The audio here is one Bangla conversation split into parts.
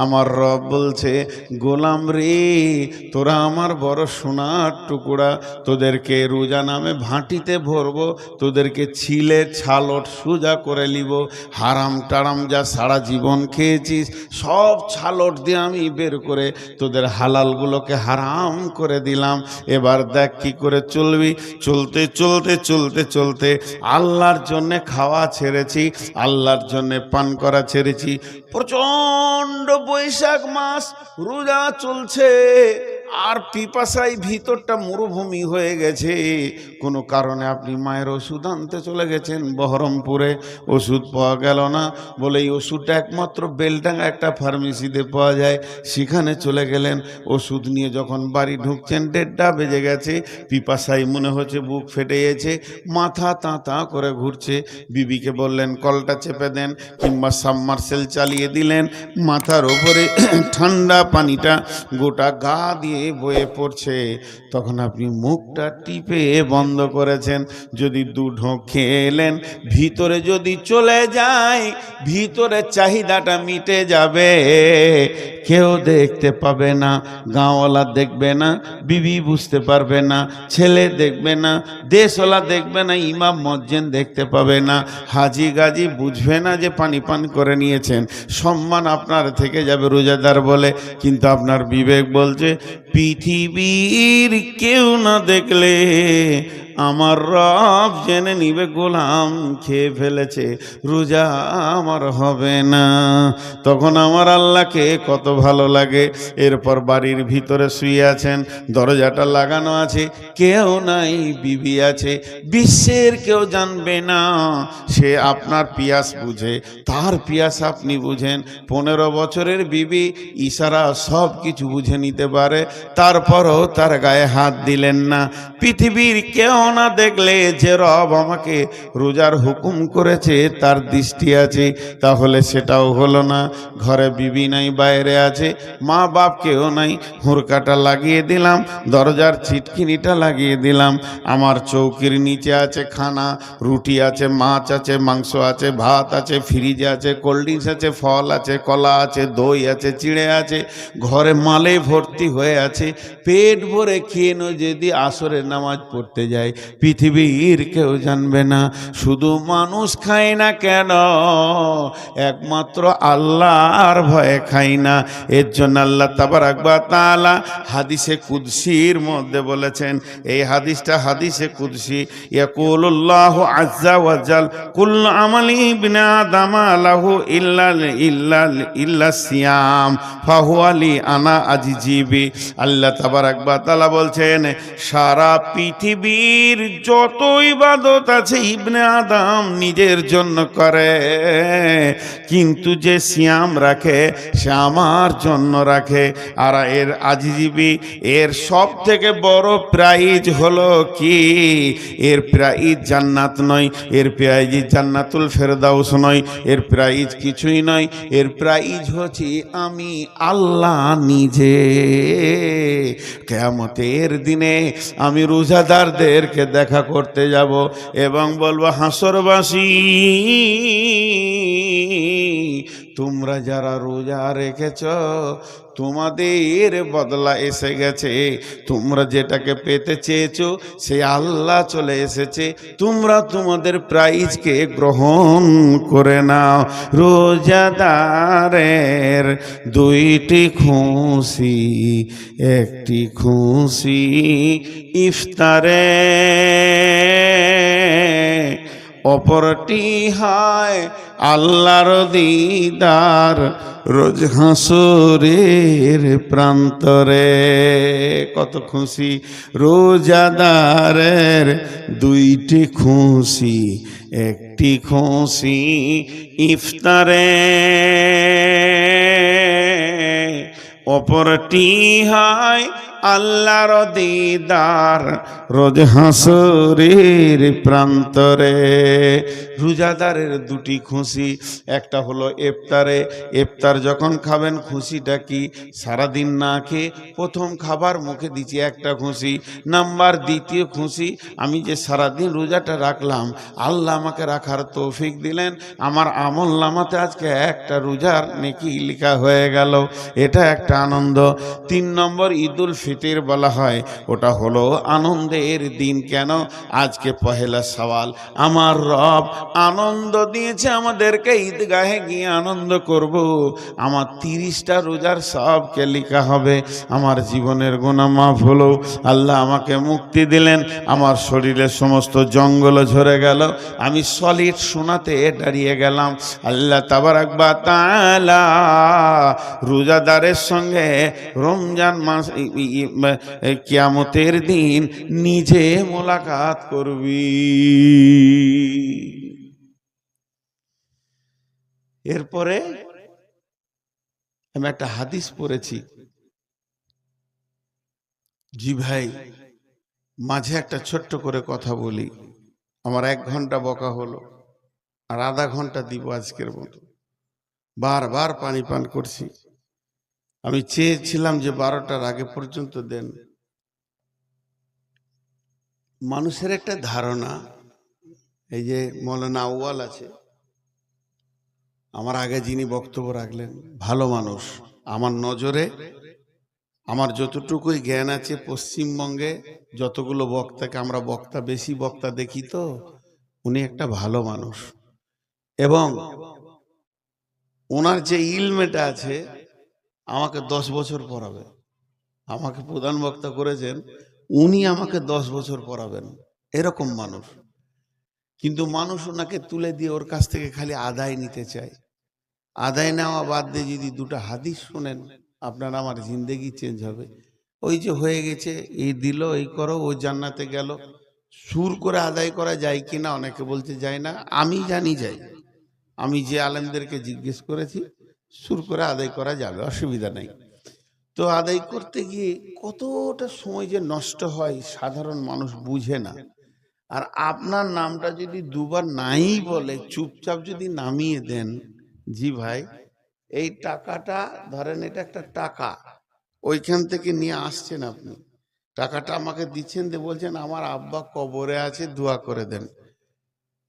আমার রব বলছে, গোলাম রে, তোরা আমার বড় সোনার টুকরা, তোদেরকে রোজা নামে ভাটিতে ভরবো, তোদেরকে ছিলে ছালট সোজা করে নিব। হারাম টারাম যা সারা জীবন খেয়েছিস সব ছালট দিয়ে আমি বের করে তোদের হালালগুলোকে হারাম করে দিলাম। এবার দেখ কি করে চলবি। চলতে চলতে চলতে চলতে আল্লাহর জন্যে খাওয়া ছেড়েছি, আল্লাহর জন্যে পান করা ছেড়েছি। প্রচন্ড বৈশাখ মাস, রোজা চলছে, আর পিপাসায় ভিতরটা মরুভূমি হয়ে গেছে। কোনো কারণে আপনি মায়ের ওষুধ আনতে চলে গেছেন বহরমপুরে, ওষুধ পাওয়া গেল না বলে এই ওষুধটা একমাত্র বেলডাঙ্গা একটা ফার্মেসিতে পাওয়া যায়, সেখানে চলে গেলেন। ওষুধ নিয়ে যখন বাড়ি ঢুকছেন 1:30 বেজে গেছে। পিপাসায় মনে হচ্ছে বুক ফেটে গেছে, মাথা তাঁতা করে ঘুরছে। বিবিকে বললেন কলটা চেপে দেন, কিংবা সাবমার্সেল চালিয়ে দিলেন। মাথার ওপরে ঠান্ডা পানিটা গোটা গা দিয়ে বয়ে পড়ছে। তখন আপনি মুখটা টিপে বন্ধ করেছেন। যদি 2 ঢোক খেলেন, ভিতরে যদি চলে যায়, ভিতরে চাহিদাটা মিটে যাবে। কেউ দেখতে পাবে না, গাঁওয়ালা দেখবে না, বিবি বুঝতে পারবে না, ছেলে দেখবে না, দেশওয়ালা দেখবে না, ইমাম মজ্জেন দেখতে পাবে না, হাজি গাজি বুঝবে না যে পানি পান করে নিয়েছেন। সম্মান আপনার থেকে যাবে রোজাদার বলে। কিন্তু আপনার বিবেক বলছে পৃথিবীর কেউ না দেখলে আমার রব জেনে নিবে গোলাম খেয়ে ফেলেছে, রোজা আমার হবে না। তখন আমার আল্লাহকে কত ভালো লাগে। এরপর বাড়ির ভিতরে শুয়ে আছেন, দরজাটা লাগানো আছে, কেউ নাই, বিবি আছে। বিশ্বের কেউ জানবে না সে আপনার পিয়াস বুঝে, তার পিয়াস আপনি বুঝেন। 15 বছরের বিবি ইশারা সব কিছু বুঝে নিতে পারে, তারপরও তার গায়ে হাত দিলেন না। পৃথিবীর কেউ না দেখলে যে রব আমাকে রোজার হুকুম করেছে তার দৃষ্টি আছে, তাহলে সেটাও হলো না। ঘরে বিবি নাই, বাইরে আছে, মা বাপ কেউ নাই। হুড়কাটা লাগিয়ে দিলাম, দরজার ছিটকিনিটা লাগিয়ে দিলাম। আমার চৌকির নিচে আছে খানা, রুটি আছে, মাছ আছে, মাংস আছে, ভাত আছে, ফ্রিজ আছে, কোল্ড ড্রিঙ্কস আছে, ফল আছে, কলা আছে, দই আছে, চিড়ে আছে। ঘরে মালে ভর্তি হয়ে আছে। পেট ভরে খেয়ে যদি আসরের নামাজ পড়তে যায়, পৃথিবীর কেউ জানবে না। শুধু মানুষ খায় না কেন, একমাত্র আল্লাহর ভয়ে খাই না। এর জন্য আল্লাহ তাবারাক ওয়া তাআলা হাদিসে কুদসির মধ্যে বলেছেন, এই হাদিসটা হাদিসে কুদসি, ইয়াকুলুল্লাহু আযজা ওয়া জাল কুল্লু আমালি ইবনে আদম লাহু ইল্লা সিয়াম ফাহুয়া লি আনা আজিজিবি। আল্লাহ তাবারাক ওয়া তাআলা বলছেন, সারা পৃথিবীর যত ইবাদত আছে ইবনে আদম নিজের জন্য করে, কিন্তু যে সিয়াম রাখে সে আমার জন্য রাখে। আর এর আজিজিবি, এর সব থেকে বড় প্রাইজ হলো কি? এর প্রাইজ জান্নাত নয়, এর প্রাইজ জান্নাতুল ফেরদাউস নয়, এর প্রাইজ কিছুই নয়। এর প্রাইজ হচ্ছে আমি আল্লাহ নিজে। কিয়ামতের দিনে আমি রোজাদারদেরকে দেখা করতে যাব এবং বলবো, হাসরবাসী, তোমরা যারা রোজা রেখেছ তোমাদের বদলা এসে গেছে। তোমরা যেটাকে পেতে চেয়েছো সে আল্লাহ চলে এসেছে, তোমরা তোমাদের প্রাইজকে গ্রহণ করে নাও। রোজাদারের 2টি খুশি, একটি খুশি ইফতারে, অপরটি হয় আল্লাহর দিদার রোজ হাসরের প্রান্তরে। কত খুশি রোজাদারের 2টি খুশি, একটি খুশি ইফতারে, অপরটি হয় আল্লাহর দিদার রোজ হাসরের প্রান্তরে। রোজাদারের দুটি খুশি, একটা হলো ইফতারে, ইফতার যখন খাবেন খুশিটা কি, সারাদিন না খেয়ে প্রথম খাবার মুখে দিচ্ছি একটা খুশি। নাম্বার দ্বিতীয় খুশি, আমি যে সারাদিন রোজাটা রাখলাম, আল্লাহ আমাকে রাখার তৌফিক দিলেন, আমার আমল নামাতে আজকে একটা রোজার নেকি লেখা হয়ে গেল, এটা একটা আনন্দ। 3 নম্বর ঈদুল ফিতর বলা হয়, ওটা হলো আনন্দের দিন। কেন? আজকে পহেলা সওয়াল, আমার রব আনন্দ দিয়েছে আমাদেরকে, ঈদগাহে গিয়ে আনন্দ করব। আমার 30টা রোজার সবকে লেখা হবে, আমার জীবনের গুনাহ মাফ হলো, আল্লাহ আমাকে মুক্তি দিলেন, আমার শরীরের সমস্ত জঙ্গল ঝরে গেল, আমি সলিড সোনাতে দাঁড়িয়ে গেলাম। আল্লাহ তাবারাক ওয়া তাআলা রোজাদারের সঙ্গে রমজান মাস কিয়ামতের দিন নিজে মোলাকাত করবি। এরপরে আমি একটা হাদিস পড়েছি। জি ভাই, মাঝে একটা ছোট্ট করে কথা বলি। আমার 1 ঘন্টা বকা হলো, আর আধা ঘন্টা দিব আজকের মতো। বারবার পানি পান করছি। আমি চেয়েছিলাম যে 12টার আগে পর্যন্ত দেন। মানুষের একটা ধারণা, এই যে মৌলানা আউয়াল আছে, আমার আগে যিনি বক্তব্য রাখলেন, ভালো মানুষ। আমার নজরে, আমার যতটুকুই জ্ঞান আছে, পশ্চিমবঙ্গে যতগুলো বক্তাকে আমরা বেশি বক্তা দেখি, তো উনি একটা ভালো মানুষ, এবং ওনার যে ইলমেটা আছে, আমাকে 10 বছর পড়াবে। আমাকে প্রধান বক্তা করেছেন, উনি আমাকে 10 বছর পড়াবেন, এরকম মানুষ। কিন্তু মানুষ ওনাকে তুলে দিয়ে ওর কাছ থেকে খালি আদায় নিতে চায়। আদায় নেওয়া বাদ দিয়ে যদি 2টা হাদিস শোনেন, আপনার আমার জিন্দেগি চেঞ্জ হবে। ওই যে হয়ে গেছে, এই দিল, এই করো, ও জান্নাতে গেল, সুর করে আদায় করা যায় কিনা অনেকে বলতে যায় না, আমি জানি যাই। আমি যে আলেমদেরকে জিজ্ঞেস করেছি, সুর করে আদায় করা যাবে, অসুবিধা নেই। তো আদায় করতে গিয়ে কতটা সময় যে নষ্ট হয়, সাধারণ মানুষ বুঝে না। আর আপনার নামটা যদি 2বার নাই বলে চুপচাপ যদি নামিয়ে দেন, জি ভাই, এই টাকাটা ধরেন, এটা একটা টাকা, ওইখান থেকে নিয়ে আসছেন আপনি, টাকাটা আমাকে দিচ্ছেন, দিয়ে বলছেন আমার আব্বা কবরে আছে, দোয়া করে দেন।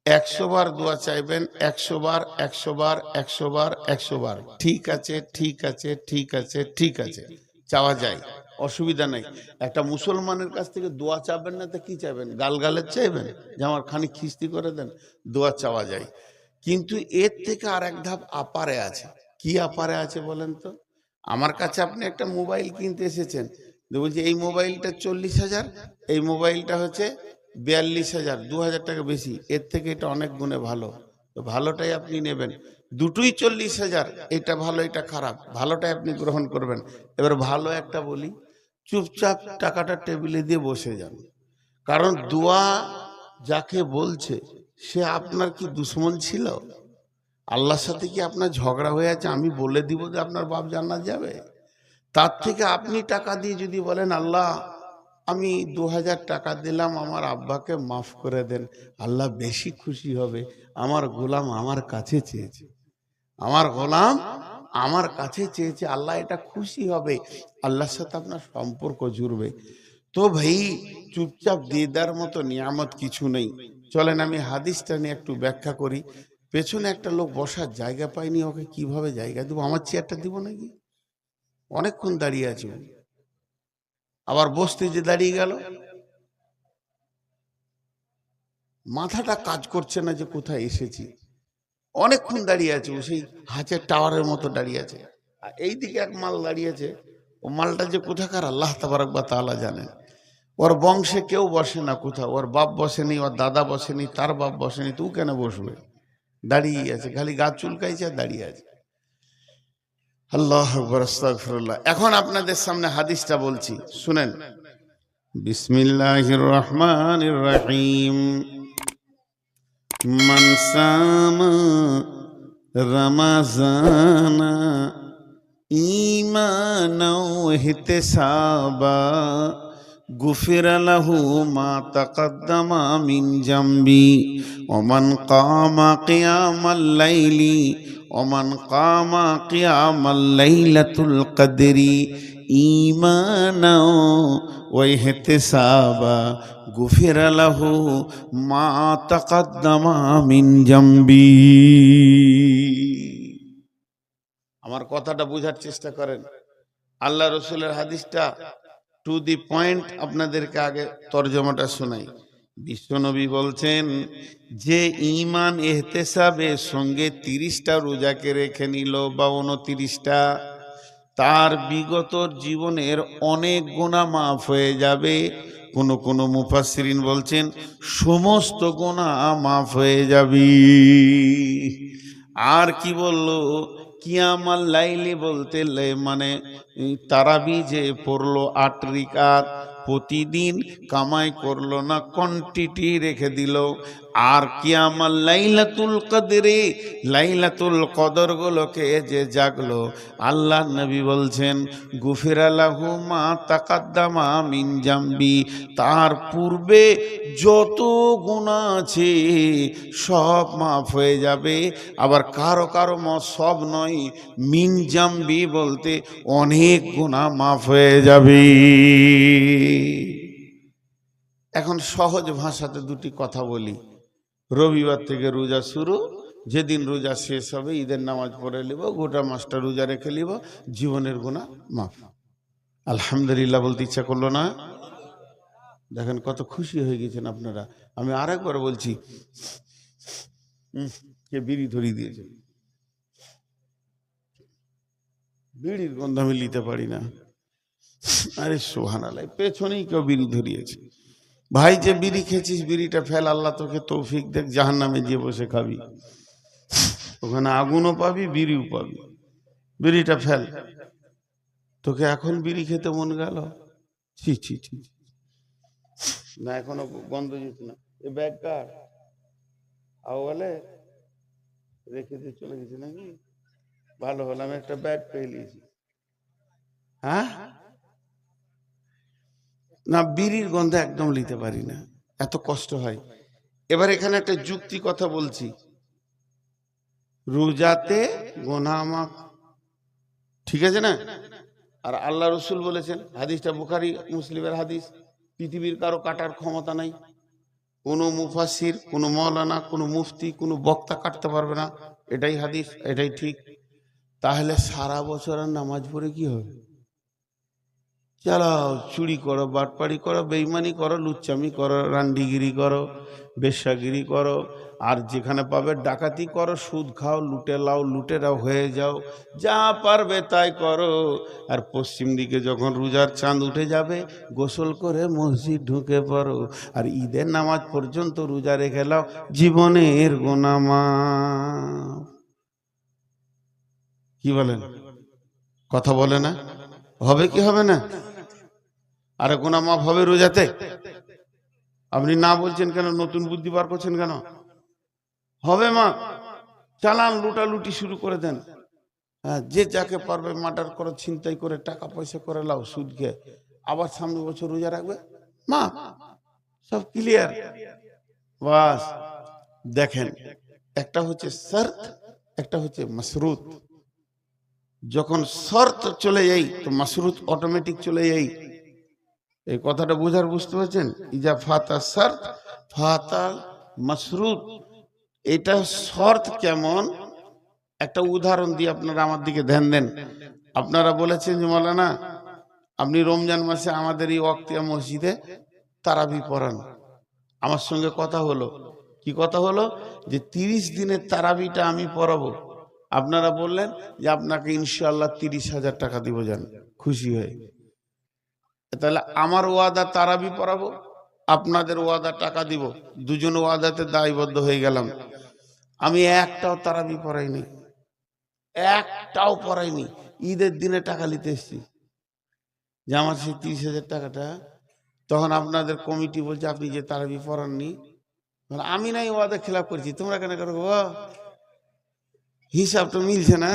100 বার দোয়া চাইবেন, 100 বার, 100 বার, 100 বার, 100 বার, ঠিক আছে, ঠিক আছে, ঠিক আছে, ঠিক আছে, চাওয়া যায়, অসুবিধা নেই। একটা মুসলমানের কাছ থেকে দোয়া চাবেন না তো কি চাইবেন? গালগালের চাইবেন যে আমার খানিক খিস্তি করে দেন? দোয়া চাওয়া যায়। কিন্তু এর থেকে আর এক ধাপ আপারে আছে। কি আপারে আছে বলেন তো? আমার কাছে আপনি একটা মোবাইল কিনতে এসেছেন, বলছি এই মোবাইলটা 40,000, এই মোবাইলটা হচ্ছে 42,000, 2,000 টাকা বেশি, এর থেকে এটা অনেক গুণে ভালো, তো ভালোটাই আপনি নেবেন। দুটোই 40,000, এটা ভালো এটা খারাপ, ভালোটাই আপনি গ্রহণ করবেন। এবার ভালো একটা বলি, চুপচাপ টাকাটা টেবিলে দিয়ে বসে যান। কারণ দোয়া যাকে বলছে, সে আপনার কি দুশ্মন ছিল? আল্লাহর সাথে কি আপনার ঝগড়া হয়ে আছে? আমি বলে দিব যে আপনার বাপ জান্নাত যাবে? তার থেকে আপনি টাকা দিয়ে যদি বলেন, আল্লাহ আমি 2,000 টাকা দিলাম, আমার আব্বাকে মাফ করে দেন, আল্লাহ বেশি খুশি হবে। আমার গোলাম আমার কাছে চেয়েছে, আমার গোলাম আমার কাছে চেয়েছে, আল্লাহ এটা খুশি হবে, আল্লাহর সাথে আপনার সম্পর্ক জুড়বে। তো ভাই, চুপচাপ দিয়ে দেওয়ার মতো নিয়ামত কিছু নেই। চলেন আমি হাদিসটা নিয়ে একটু ব্যাখ্যা করি। পেছনে একটা লোক বসার জায়গা পায়নি, ওকে কিভাবে জায়গা দেবো? আমার চেয়ারটা দিব নাকি? অনেকক্ষণ দাঁড়িয়ে আছে, আবার বসতে যে দাঁড়িয়ে গেল, মাথাটা কাজ করছে না যে কোথায় এসেছি। অনেকক্ষণ দাঁড়িয়ে আছে, ও সেই হাঁচের টাওয়ারের মতো দাঁড়িয়ে আছে। আর এইদিকে এক মাল দাঁড়িয়েছে, ও মালটা যে কোথাকার আল্লাহ তাবারক ওয়া তাআলা জানেন। ওর বংশে কেউ বসে না কোথাও, ওর বাপ বসেনি, ওর দাদা বসেনি, তার বাপ বসেনি, তো কেন বসবে? দাঁড়িয়ে আছে, খালি গা চুলকাইছে আর দাঁড়িয়ে আছে। আল্লাহু আকবার, আস্তাগফিরুল্লাহ। এখন আপনাদের সামনে হাদিসটা বলছি, শুনেন। বিসমিল্লাহির রহমানির রহিম। মান সামা রমাজানা ঈমানা ওয়া ইহতিসাবা গুফিরা লাহু মা তাকাদ্দামা মিন জামবি ওমান কামা কিয়ামাল লাইলি ওমান কামা কিয়ামাল লাইলাতুল কদরি ঈমানা ওয়া ইহতিসাবা গুফিরা লাহু মা তাকাদ্দামা মিন জামবি। আমার কথাটা বোঝার চেষ্টা করেন। আল্লাহ রসুলের হাদিসটা টু দি পয়েন্ট আপনাদেরকে আগে তর্জমাটা শোনাই। বিশ্বনবী বলছেন, যে ঈমান ইহতেসাবের সঙ্গে 30টা রোজাকে রেখে নিল বা 29টা, তার বিগত জীবনের অনেক গুনাহ মাফ হয়ে যাবে। কোন মুফাসসিরিন বলছেন সমস্ত গুনাহ মাফ হয়ে যাবে। আর কি বললো, কিয়ামাল লাইলি বলতে মানে তারাবি যে পড়লো 8 রাকাত, প্রতিদিন কামাই করলো না, কোয়ান্টিটি রেখে দিল। আর কিয়ামাল লাইলাতুল কদরে, লাইলাতুল কদর গুলোকে যে জাগলো, আল্লাহ নবী বলছেন গুফিরা লাহু মা তাকাদ্দামা মিন জামবি, তার পূর্বে যত গুনাহ আছে সব মাফ হয়ে যাবে। আবার কারো কারো মত সব নয়, মিন জামবি বলতে অনেক গুনাহ মাফ হয়ে যাবে। এখন সহজ ভাষাতে দুটি কথা বলি। রবিবার থেকে রোজা শুরু, যেদিন রোজা শেষ হবে ঈদের নামাজ পড়ে নিব, গোটা মাসটা রোজা রেখে নিব, জীবনের গুনাহ মাফ। আলহামদুলিল্লাহ বলতে ইচ্ছা করলো না? দেখেন কত খুশি হয়ে গেছেন আপনারা। আমি আরেকবার বলছি, কে বিড়ি ধরিয়ে দিয়েছে, বিড়ির গন্ধ আমি নিতে পারি না। আরে সুবহানাল্লাহ, পেছনেই কেউ বিড়ি ধরিয়েছে। ভাই যে বিড়ি খেয়েছিস বিড়িটা ফেল, আল্লাহ তোকে তৌফিক দেখ, জাহান্নামে গিয়ে বসে খাবি, ওখানে আগুনও পাবি বিড়িও পাবি। বিড়িটা ফেল। তোকে এখন বিড়ি খেতে মন গেল? ছি ছি ছি না, এখনো বন্ধ যেত না। এ ব্যাগ কার? আও বলে রেখে দিয়ে চলে গেছে নাকি? ভালো হলো, আমি একটা ব্যাগ পেয়ে নিয়েছি। হ্যাঁ না, বিড়ির গন্ধ একদম নিতে পারি না, এত কষ্ট হয়। এবার এখানে একটা যুক্তি কথা বলছি। রোজাতে গুনাহ মাফ, ঠিক আছে না? আর আল্লাহ রসুল বলেছেন, হাদিসটা বুখারী মুসলিমের হাদিস, পৃথিবীর কারো কাটার ক্ষমতা নাই। কোনো মুফাসসির, কোনো মাওলানা, কোনো মুফতি, কোনো বক্তা কাটতে পারবে না। এটাই হাদিস, এটাই ঠিক। তাহলে সারা বছর আর নামাজ পড়ে কি হবে? চালাও, চুরি করো, বাটপাড়ি করো, বেঈমানি করো, লুচ্চামি করো, রান্ডিগিরি করো, বেশ্যাগিরি করো, আর যেখানে পাবে ডাকাতি করো, সুদ খাও, লুটে লাও, লুটেরাও হয়ে যাও, যা পারবে তাই করো। আর পশ্চিম দিকে যখন রোজার চাঁদ উঠে যাবে, গোসল করে মসজিদ ঢুকে পড়ো, আর ঈদের নামাজ পর্যন্ত রোজা রেখে লাও, জীবনের গুনাহ মাফ। কি বলেন? কথা বলে না? হবে কি হবে না? আরে গুনাহ মাফ হবে রোজাতে? আপনি না বলছেন কেন? নতুন বুদ্ধি বার করছেন কেন? হবে মা, চালান, লুটালুটি শুরু করে দেন। হ্যাঁ, যে যাকে পারবে মার্ডার করে, ছিনতাই করে, টাকা পয়সা করে লাও, সুদ খেয়ে, আবার সামনে বছর রোজা রাখবে, মা সব ক্লিয়ার। বাস দেখেন, একটা হচ্ছে শর্ত, একটা হচ্ছে মাশরুত। যখন শর্ত চলে যাই তো মাশরুত অটোমেটিক চলে যাই। এই কথাটা বুঝতে পারছেন? ইজা ফাতা শর্ত ফাতা মাশরুত। এটা শর্ত কেমন, একটা উদাহরণ দিয়ে আপনারা আমার দিকে ধ্যান দেন। আপনারা বলেছেন যে মাওলানা আপনি রমজান মাসে আমাদের এই ওয়াক্তিয়া মসজিদে তারাবি পড়ান। আমার সঙ্গে কথা হলো, কি কথা হলো, যে 30 দিনের তারাবিটা আমি পড়াবো। আপনারা বললেন যে আপনাকে ইনশাআল্লাহ 30,000 টাকা দিব, যান খুশি হয়ে। তাহলে আমার ওয়াদা তারাবি পড়াবো, আপনাদের ওয়াদা টাকা দিব, দুজন ওয়াদাতে দায়বদ্ধ হয়ে গেলাম। আমি একটাও তারাবি পড়াইনি, একটাও পড়াইনি। ঈদের দিনে টাকা নিতে এসছি, যে আমার সেই 30,000 টাকাটা। তখন আপনাদের কমিটি বলছে আপনি যে তারাবি পড়াননি, আমি নাই ওয়াদা খেলাপ করছি, তোমরা কেন করবো? হিসাব তো মিলছে না।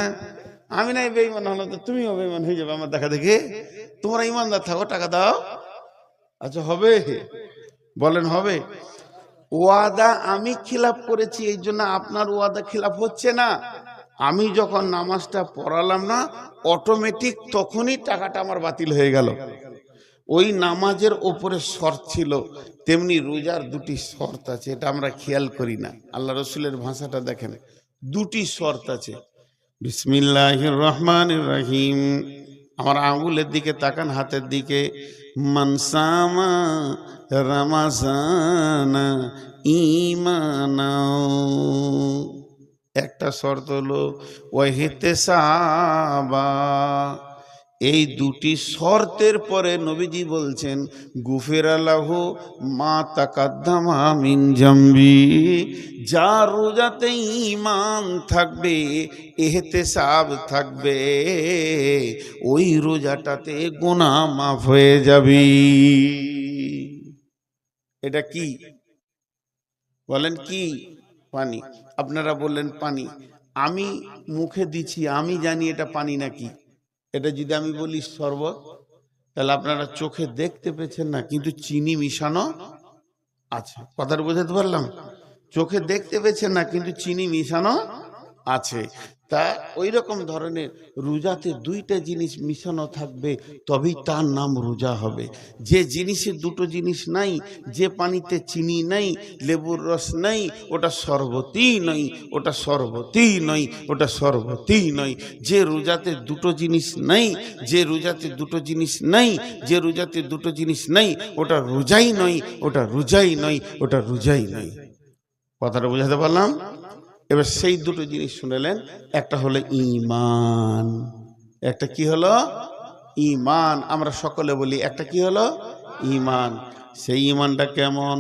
আমি নাই বেঈমান হলো তো তুমিও বেঈমান হয়ে যাবে আমার দেখা দেখে। তোমরা ইমানদার থাকো, টাকা দাও। আচ্ছা হবে, বলেন হবে? ওয়াদা আমি খিলাফ করেছি, এই জন্য আপনার ওয়াদা খিলাফ হচ্ছে না। আমি যখন নামাজটা পড়ালাম না, অটোমেটিক তখনই টাকাটা আমার বাতিল হয়ে গেল। ওই নামাজের ওপরে শর্ত ছিল, তেমনি রোজার দুটি শর্ত আছে, এটা আমরা খেয়াল করি না। আল্লাহ রসুলের ভাষাটা দেখেন, দুটি শর্ত আছে। বিসমিল্লাহির রহমানির রহিম, আমার আঙ্গুলের দিকে তাকান, হাতের দিকে। মানসামা রামাজানা ঈমানাও, একটা শর্ত হলো ওয়াহিতেসাবা। এই দুটি শর্তের পরে নবীজি বলছেন গুফিরা লাহু মা তাকাদ্দামা মিন জামবি, যার রোজাতে ঈমান থাকবে, ইহতিসাব থাকবে, ওই রোজাটাতে গুনাহ মাফ হয়ে যাবে। এটা কি বলেন? কি পানি? আপনারা বললেন পানি, আমি মুখে দিচ্ছি, আমি জানি এটা পানি নাকি। এটা যদি আমি বলি শরবত, তাহলে আপনারা চোখে দেখতে পেয়েছেন না, কিন্তু চিনি মিশানো আছে। কথাটা বোঝাতে পারলাম? চোখে দেখতে পেয়েছেন না, কিন্তু চিনি মিশানো আছে। তা ওই রকম ধরনের রোজাতে দুইটা জিনিস মিশানো থাকবে, তবেই তার নাম রোজা হবে। যে জিনিসে দুটো জিনিস নাই, যে পানিতে চিনি নাই, লেবুর রস নাই, ওটা শরবতই নয়, ওটা শরবতই নয়, ওটা শরবতই নয়। যে রোজাতে দুটো জিনিস নাই, যে রোজাতে দুটো জিনিস নাই, যে রোজাতে দুটো জিনিস নাই, ওটা রোজাই নয়, ওটা রোজাই নয়, ওটা রোজাই নয়। কথাটা বোঝাতে পারলাম? এবার সেই দুটো জিনিস শুনেলেন, একটা হলো ঈমান, একটা কি হলো? ঈমান। আমরা সকলে বলি একটা কি হলো? ঈমান। সেই ঈমানটা কেমন?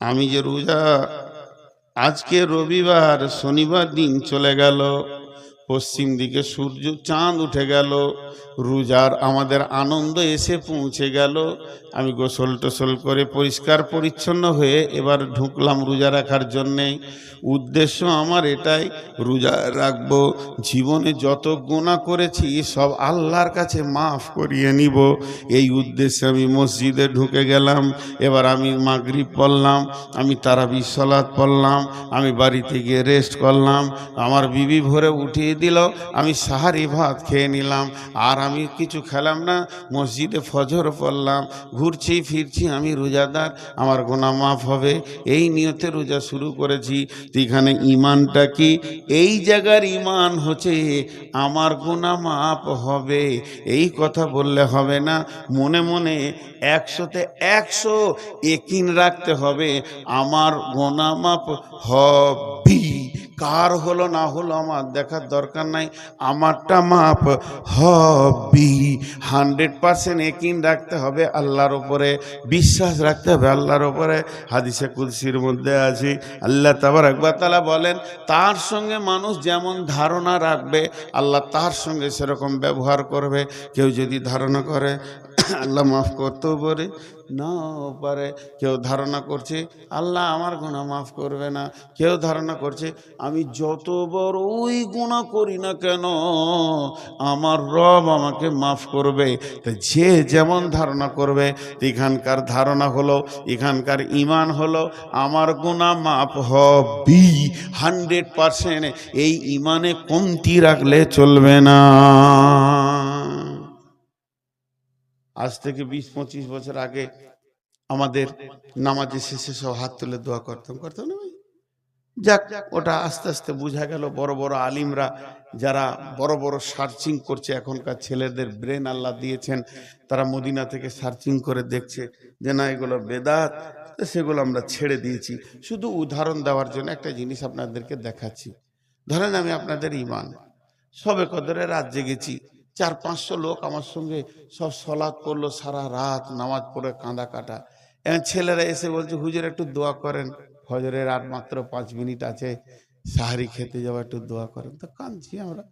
আমি যে রোজা, আজকে রবিবার, শনিবার দিন চলে গেল, পশ্চিম দিকে সূর্য চাঁদ উঠে গেল, রোজার আমাদের আনন্দ এসে পৌঁছে গেল। আমি গোসল টোসল করে পরিষ্কার পরিচ্ছন্ন হয়ে এবার ঢুকলাম রোজা রাখার জন্যে। উদ্দেশ্য আমার এটাই, রোজা রাখবো, জীবনে যত গুনাহ করেছি সব আল্লাহর কাছে মাফ করিয়ে নিব। এই উদ্দেশ্যে আমি মসজিদে ঢুকে গেলাম। এবার আমি মাগরিব পড়লাম, আমি তারাবি সালাত পড়লাম, আমি বাড়িতে গিয়ে রেস্ট করলাম, আমার বিবি ভোরে উঠিয়ে দিল, আমি সাহারি ভাত খেয়ে নিলাম, আর আমি কিছু খেলাম না, মসজিদে ফজর পড়লাম, ঘুরছি ফিরছি, আমি রোজাদার, আমার গুনাহ মাফ হবে, এই নিয়তে রোজা শুরু করেছি। এখানে ঈমানটা কি? এই জায়গার ঈমান হচ্ছে আমার গুনাহ মাফ হবে, এই কথা বললে হবে না। মনে মনে 100-তে 100 ইয়াকিন রাখতে হবে, আমার গুনাহ মাফ হবে। কার হলো না হলো আমার দেখার দরকার নাই, আমারটা মাফ হবে। 100% ইয়াকিন রাখতে হবে আল্লাহর উপরে, বিশ্বাস রাখতে হবে আল্লাহর উপরে। হাদিসে কুদসির মধ্যে আছে, আল্লাহ তাবারক ওয়া তাআলা বলেন, তার সঙ্গে মানুষ যেমন ধারণা রাখবে, আল্লাহ তার সঙ্গে সেরকম ব্যবহার করবে। কেউ যদি ধারণা করে আল্লাহ মাফ করতেও পারে, নাও পারে। কেউ ধারণা করছে আল্লাহ আমার গুনাহ মাফ করবে না, কেউ ধারণা করছে আমি যত বড়ই গুনাহ করি না কেন আমার রব আমাকে মাফ করবে। তো যে যেমন ধারণা করবে, এখানকার ধারণা হলো, এখানকার ঈমান হলো আমার গুনাহ মাফ হবে 100%। এই ঈমানে কমতি রাখলে চলবে না। আজ থেকে 20-25 বছর আগে আমাদের নামাজের শেষে সব হাত তুলে দোয়া করতাম না ভাই? যাক, ওটা আস্তে আস্তে বোঝা গেল। বড় বড় আলিমরা যারা বড় বড় সার্চিং করছে, এখনকার ছেলেদের ব্রেন আল্লাহ দিয়েছেন, তারা মদিনা থেকে সার্চিং করে দেখছে যে না এগুলো বেদাত, সেগুলো আমরা ছেড়ে দিয়েছি। শুধু উদাহরণ দেওয়ার জন্য একটা জিনিস আপনাদেরকে দেখাচ্ছি। ধরেন আমি আপনাদের ঈমান, সবে কদরে রাত জেগেছি, 400-500 লোক আমার সঙ্গে সব সলাৎ পড়লো, সারা রাত নামাজ পড়ে কাঁদা কাটা। এখন ছেলেরা এসে বলছে হুজুর একটু দোয়া করেন, ফজরের আর মাত্র 5 মিনিট আছে, সাহারি খেতে যাওয়া, একটু দোয়া করেন। তো কাঁদছি আমরা,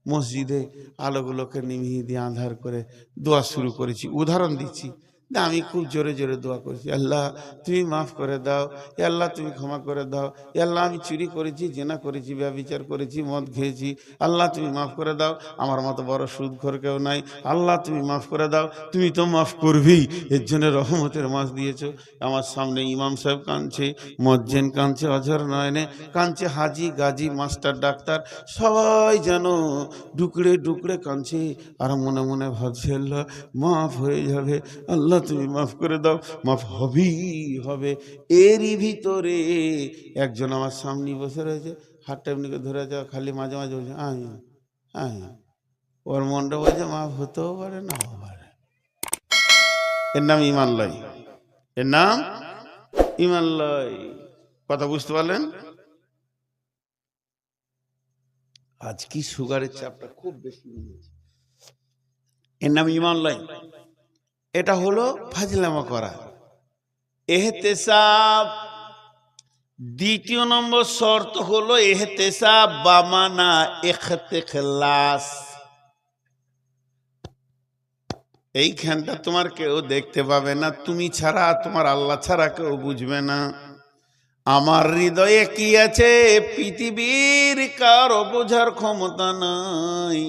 মসজিদে আলোগুলোকে নিভিয়ে দিয়ে আঁধার করে দোয়া শুরু করেছি। উদাহরণ দিচ্ছি, আমি খুব জোরে জোরে দোয়া করছি, আল্লাহ তুমি মাফ করে দাও, এ আল্লাহ তুমি ক্ষমা করে দাও, এ আল্লাহ আমি চুরি করেছি, জেনা করেছি, ব্যভিচার করেছি, মদ খেয়েছি, আল্লাহ তুমি মাফ করে দাও, আমার মতো বড় সুদখোর কেউ নাই, আল্লাহ তুমি মাফ করে দাও, তুমি তো মাফ করবেই, এর জন্য রহমতের মাস দিয়েছো। আমার সামনে ইমাম সাহেব কাঁদছে, মজ্জেন কাঁদছে, অঝর নয়নে কাঁদছে, হাজি গাজী মাস্টার ডাক্তার সবাই যেন ডুকরে ডুকরে কাঁদছে, আর মনে মনে ভাবছে আল্লাহ মাফ হয়ে যাবে, আল্লাহ তুমি মাফ করে দাও, মাফ হবেই হবে। এরই ভিতরে একজন আমার সামনে বসে রয়েছে, হাতটা এমনিকে ধরে যাওয়া, খালি মাঝে মাঝে বলছে আয় আয়, ওর মনটা বলছে মাফ হতেও পারে না পারে। এর নাম ইমান লয়, এর নাম ইমান লয়। কথা বুঝতে পারলেন? আজ কি সুগারের চাপটা খুব বেশি হয়েছে, এর নাম ইমান লয়। এটা হলো ফাজলামা করা, এহতেসাব। দ্বিতীয় নম্বর শর্ত হলো এহতেসাব বামানা ইখতিলাস। এইখানটা তোমার কেউ দেখতে পাবে না, তুমি ছাড়া, তোমার আল্লাহ ছাড়া কেউ বুঝবে না। আমার হৃদয়ে কি আছে পৃথিবীর কারো বোঝার ক্ষমতা নাই।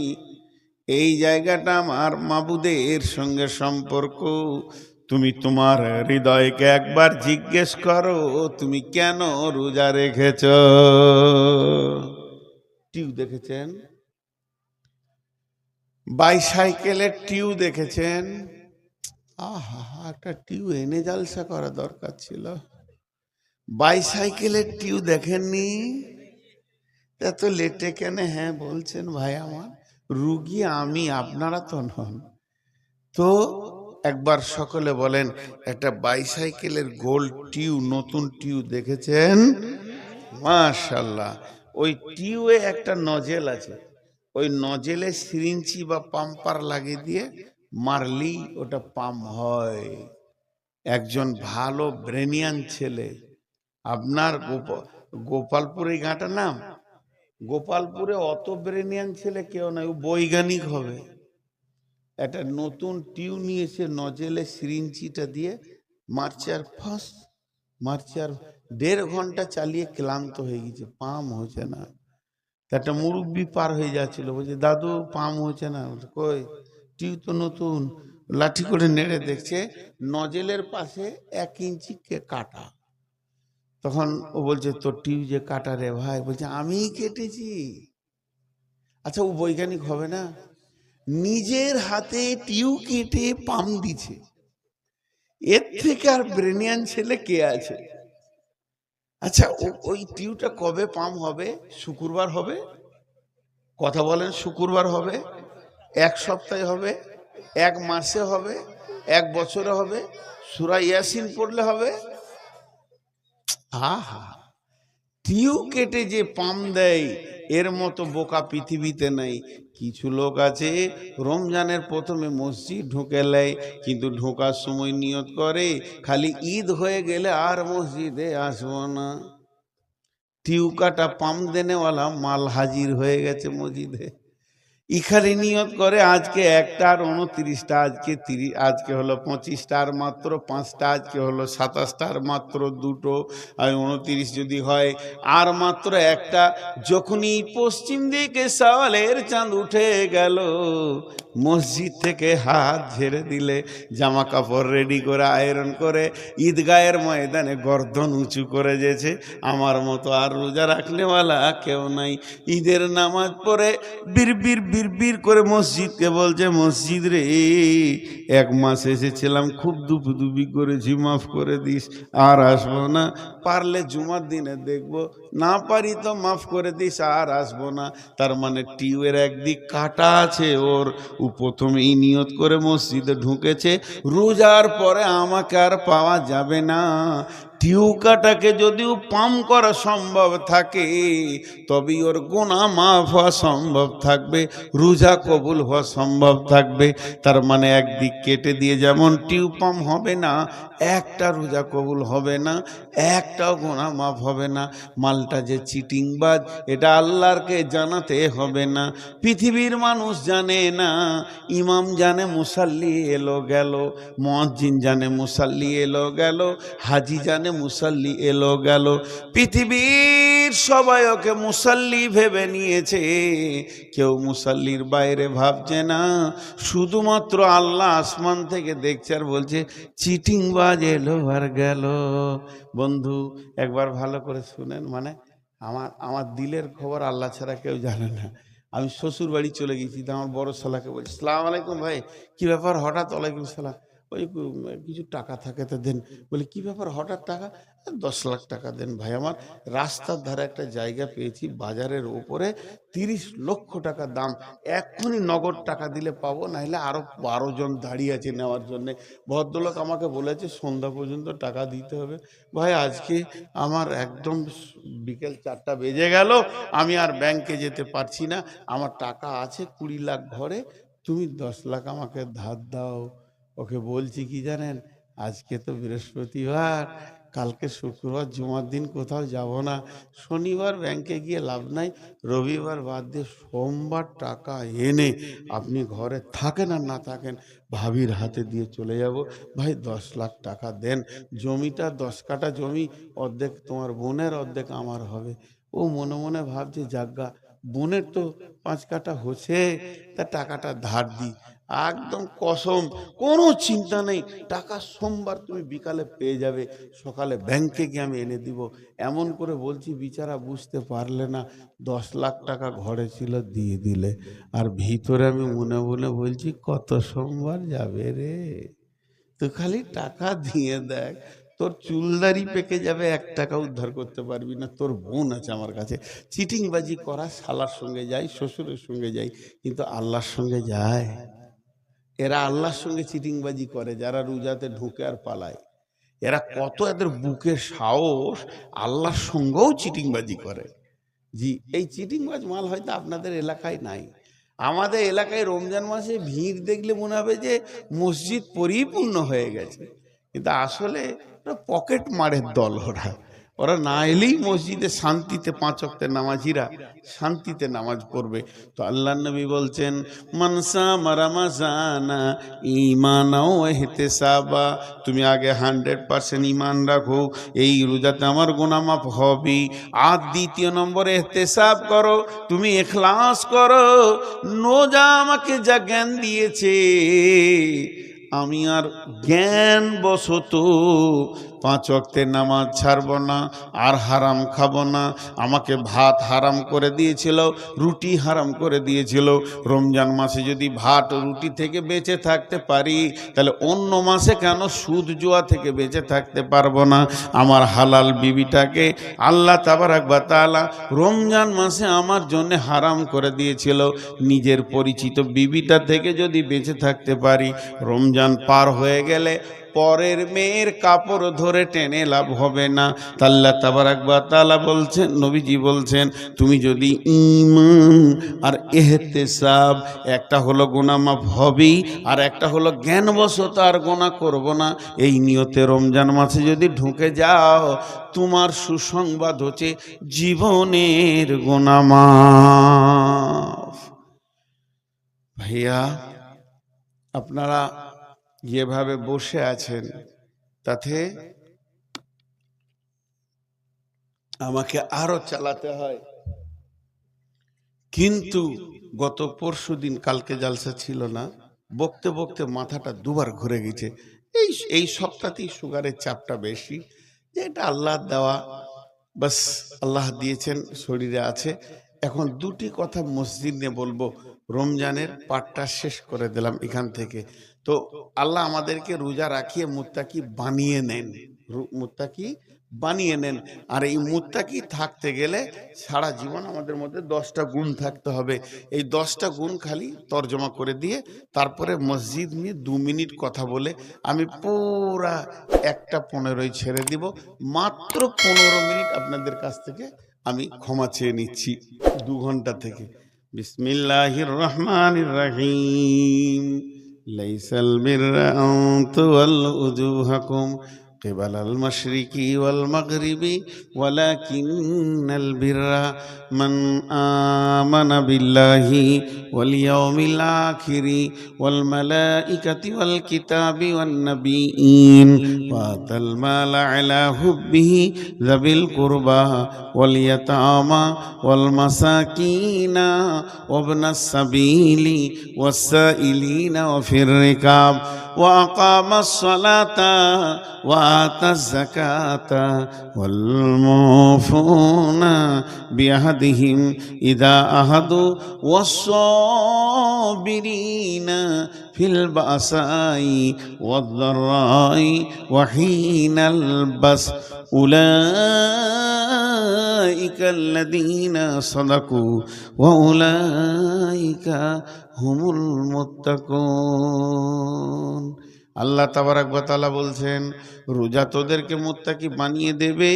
এই জায়গাটা আমার মাবুদের সঙ্গে সম্পর্ক। তুমি তোমার হৃদয়কে একবার জিজ্ঞেস করো, তুমি কেন রোজা রেখেছ? টিউ দেখেছেন? বাইসাইকেলের টিউ দেখেছেন? আহা, একটা টিউ এনে জালসা করা দরকার ছিল। বাইসাইকেলের টিউ দেখেননি? এত লেটে কেন হ্যাঁ বলছেন ভাই? আমার রুগী আমি, আপনারা তো নন। তো একবার সকলে বলেন, একটা বাইসাইকেলের গোল টিউ, নতুন টিউ দেখেছেন? মাশাআল্লাহ। ওই টিউয়ে একটা নজেল আছে, ওই নজেলে সিরিঞ্চি বা পাম্পার লাগিয়ে দিয়ে মারলি ওটা পাম্প হয়। একজন ভালো ব্রেনিয়ান ছেলে, আপনার গোপালপুর, এই গাঁটার নাম গোপালপুরে, অত ব্রেনিয়ান ছেলে কেউ নাই, ও বৈজ্ঞানিক হবে। একটা নতুন টিউ নিয়েছে, নজেলে সিরিঞ্চিটা দিয়ে মারছে, আর ফাঁস মারছে, আর 1.5 ঘন্টা চালিয়ে ক্লান্ত হয়ে গেছে, পাম হচ্ছে না। একটা মুরব্বি পার হয়ে যাচ্ছিল, বলছে দাদু পাম হচ্ছে না। কই, টিউ তো নতুন। লাঠি করে নেড়ে দেখছে নজেলের পাশে 1 ইঞ্চি কাটা। তখন ও বলছে তোর টিউ যে কাটা রে ভাই, বলছে আমিই কেটেছি। আচ্ছা, ও বৈজ্ঞানিক হবে না? নিজের হাতে টিউ কেটে পাম দিছে, এর থেকে আর ব্রেনিয়ান ছেলে কে আছে? আচ্ছা, ওই টিউটা কবে পাম হবে? শুক্রবার হবে? কথা বলেন, শুক্রবার হবে? 1 সপ্তাহে হবে? 1 মাসে হবে? 1 বছরে হবে? সূরা ইয়াসিন পড়লে হবে? আহা, টিউ কেটে যে পাম দেয়, এর মতো বোকা পৃথিবীতে নাই। কিছু লোক আছে রমজানের প্রথমে মসজিদ ঢুকে নেয়, কিন্তু ঢোকার সময় নিয়ত করে খালি ঈদ হয়ে গেলে আর মসজিদে আসবো না। টিউ কাটা পাম দেনেওয়ালা মাল হাজির হয়ে গেছে মসজিদে। ইখানে নিয়ত করে আজকে 1টা আর 29টা, আজকে হলো 25টা আর মাত্র 5টা, আজকে হলো 27টা আর মাত্র 2টো, আর 29 যদি হয় আর মাত্র 1টা। যখনই পশ্চিম দিকে সওয়ালের চাঁদ উঠে গেল, মসজিদ থেকে হাত ঝেড়ে দিলে, জামা কাপড় রেডি করে আয়রন করে ঈদগাহের ময়দানে গর্দন উঁচু করে যেছে। আমার মতো আর রোজা রাখনেওয়ালা কেউ নাই। ঈদের নামাজ পড়ে বিড়বিড় বিড়বিড় করে মসজিদকে বলছে, মসজিদ রে 1 মাস এসেছিলাম, খুব দুপুদুপি করেছি, মাফ করে দিস, আর আসবো না। পারলে জুমার দিনে দেখবো, না পারি তো মাফ করে দিস, আর আসবো না। তার মানে টিউয়ের একদিক কাটা আছে ওর। ও প্রথমেই নিয়ত করে মসজিদে ঢুকেছে, রোজার পরে আমাকে আর পাওয়া যাবে না। টিউকাটাকে যদিও পাম্প করা সম্ভব থাকে তবেই ওর গুনাহ মাফ হওয়া সম্ভব থাকবে, রোজা কবুল হওয়া সম্ভব থাকবে। তার মানে একদিক কেটে দিয়ে যেমন টিউব পাম্প হবে না, একটা রোজা কবুল হবে না, একটাও গুনাহ মাফ হবে না। মালটা যে চিটিংবাজ এটা আল্লাহরকে জানাতে হবে না। পৃথিবীর মানুষ জানে না, ইমাম জানে মুসাল্লি এলো গেল, মুয়াজ্জিন জানে মুসাল্লি এলো গেল, হাজি জানে মুসাল্লি এলো গেল। পৃথিবীর সবাই ওকে মুসাল্লি ভেবে নিয়েছে, কেউ মুসাল্লির বাইরে ভাবছে না। শুধুমাত্র আল্লাহ আসমান থেকে দেখছে আর বলছে চিটিংবাজ এলো আর গেল। বন্ধু একবার ভালো করে শুনেন, মানে আমার দিলের খবর আল্লাহ ছাড়া কেউ জানে না। আমি শ্বশুর বাড়ি চলে গেছি, তো আমার বড় শালাকে বলছি আসসালামু আলাইকুম ভাই, কি ব্যাপার হঠাৎ? ওয়ালাইকুম সালাম। ওই কিছু টাকা থাকে তো দেন। বলি কি ব্যাপার হঠাৎ টাকা? 10 লাখ টাকা দেন ভাই, আমার রাস্তার ধারে একটা জায়গা পেয়েছি বাজারের ওপরে, 30 লক্ষ টাকা দাম, এক্ষুনি নগদ টাকা দিলে পাবো, নাহলে আরো 12 জন দাঁড়িয়ে আছে নেওয়ার জন্য। ভদ্রলোক আমাকে বলেছে সন্ধ্যা পর্যন্ত টাকা দিতে হবে। ভাই আজকে আমার একদম বিকেল 4টা বেজে গেল, আমি আর ব্যাংকে যেতে পারছি না, আমার টাকা আছে 20 লাখ ঘরে, তুমি 10 লাখ আমাকে ধার দাও। ওকে বলছি কি জানেন, আজকে তো বৃহস্পতিবার, কালকে শুক্রবার জুমার দিন কোথাও যাব না, শনিবার ব্যাংকে গিয়ে লাভ নাই, রবিবার বাদ দিয়ে সোমবার টাকা এনে আপনি ঘরে থাকেন আর না থাকেন ভাবির হাতে দিয়ে চলে যাব। ভাই 10 লাখ টাকা দেন, জমিটা 10 কাঠা জমি, অর্ধেক তোমার বোনের অর্ধেক আমার হবে। ও মনে মনে ভাবছে জাগা বোনের তো 5 কাঠা হচ্ছে, তা টাকাটা ধার দিই। একদম কসম, কোনো চিন্তা নেই, টাকা সোমবার তুমি বিকালে পেয়ে যাবে, সকালে ব্যাংকে গিয়ে আমি এনে দিব। এমন করে বলছি, বিচারা বুঝতে পারলে না 10 লাখ টাকা ঘরে ছিল দিয়ে দিলে। আর ভিতরে আমি মনে মনে বলছি কত সোমবার যাবে রে, তো খালি টাকা দিয়ে দেখ, তোর চুলদারি পেকে যাবে, 1 টাকা উদ্ধার করতে পারবি না। তোর বোন আছে আমার কাছে। চিটিংবাজি করা শালার সঙ্গে যায়, শ্বশুরের সঙ্গে যায়, কিন্তু আল্লাহর সঙ্গে যায়? এরা আল্লাহর সঙ্গে চিটিংবাজি করে যারা রোজাতে ঢুকে আর পালায়। এরা কত এদের বুকের সাহস, আল্লাহর সঙ্গেও চিটিংবাজি করে। জি, এই চিটিংবাজ মাল হয়তো আপনাদের এলাকায় নাই। আমাদের এলাকায় রমজান মাসে ভিড় দেখলে মনে হবে যে মসজিদ পরিপূর্ণ হয়ে গেছে, কিন্তু আসলে পকেট মারের দল। ওরা না এলেই মসজিদে শান্তিতে 5 ওয়াক্তের নামাজিরা শান্তিতে নামাজ পড়বে। তো আল্লাহ নবী বলছেন মানসা মারামাজানা ঈমানাও ইহতিসাবা, তুমি আগে 100% ঈমান রাখো, এই রোজাতে আমার গুনাহ মাফ হবে। আর দ্বিতীয় নম্বরে ইহতিসাব করো, তুমি ইখলাস করো। রোজা আমাকে যা জ্ঞান দিয়েছে, আমি আর জ্ঞান বশত 5 ওয়াক্তের নামাজ ছাড়ব না, আর হারাম খাবো না। আমাকে ভাত হারাম করে দিয়েছিল, রুটি হারাম করে দিয়েছিল। রমজান মাসে যদি ভাত রুটি থেকে বেঁচে থাকতে পারি, তাহলে অন্য মাসে কেন সুদ জুয়া থেকে বেঁচে থাকতে পারবো না? আমার হালাল বিবিটাকে আল্লাহ তাবারাক ওয়া তাআলা রমজান মাসে আমার জন্য হারাম করে দিয়েছিল। নিজের পরিচিত বিবিটা থেকে যদি বেঁচে থাকতে পারি, রমজান পার হয়ে গেলে পরের মেয়ের কাপড় ধরে টেনে লাভ হবে না। আল্লাহ তাবারাক ওয়া তাআলা বলছেন, নবীজি বলছেন, তুমি যদি ঈমান আর ইহতিসাব, একটা হলো গুনাহ মাফ হবেই, আর একটা হলো জ্ঞানবশত আর গুনাহ করব না, এই নিয়তে রমজান মাসে যদি ঢুকে যাও, তোমার সুসংবাদ হচ্ছে জীবনের গুনাহ মাফ। ভাইয়া আপনারা যেভাবে বসে আছেন, তাতে আমাকে আরো চালাতে হয়, কিন্তু গত পরশুদিন, কালকে জালসা ছিল না, বকতে বকতে মাথাটা দুবার ঘুরে গেছে। এই সপ্তাহতেই সুগারের চাপটা বেশি, যে এটা আল্লাহ দেওয়া, বাস আল্লাহ দিয়েছেন, শরীরে আছে। এখন দুটি কথা মসজিদ নিয়ে বলবো। রমজানের পাঠটা শেষ করে দিলাম এখান থেকে। তো আল্লাহ আমাদেরকে রোজা রাখিয়ে মুত্তাকি বানিয়ে নেন, মুত্তাকি বানিয়ে নেন। আর এই মুত্তাকি থাকতে গেলে সারা জীবন আমাদের মধ্যে 10টা গুণ থাকতে হবে। এই 10টা গুণ খালি তর্জমা করে দিয়ে তারপরে মসজিদ নিয়ে 2 মিনিট কথা বলে আমি পুরা 1:15 ছেড়ে দিব। মাত্র 15 মিনিট আপনাদের কাছ থেকে আমি ক্ষমা চেয়ে নিচ্ছি 2 ঘন্টা থেকে। বিসমিল্লাহির রহমানির রহিম। লাইসাল বিররা আন তুওয়াল্লু উজুহাকুম قبل المشرق والمغرب ولكن البر من آمن بالله واليوم الآخر والملائكة والكتاب والنبيين وآتى المال على حبه ذوي القربى واليتامى والمساكين وابن السبيل والسائلين وفي الركاب وأقام الصلاة وآتى الزكاة والموفون بعهدهم إذا عهدوا والصابرين في البأساء والضراء وحين البأس أولئك الذين صدقوا وأولئك هم المتقون। আল্লাহ তাবারাক ওয়া তাআলা বলছেন, রোজা তোদেরকে মুত্তাকি বানিয়ে দেবে।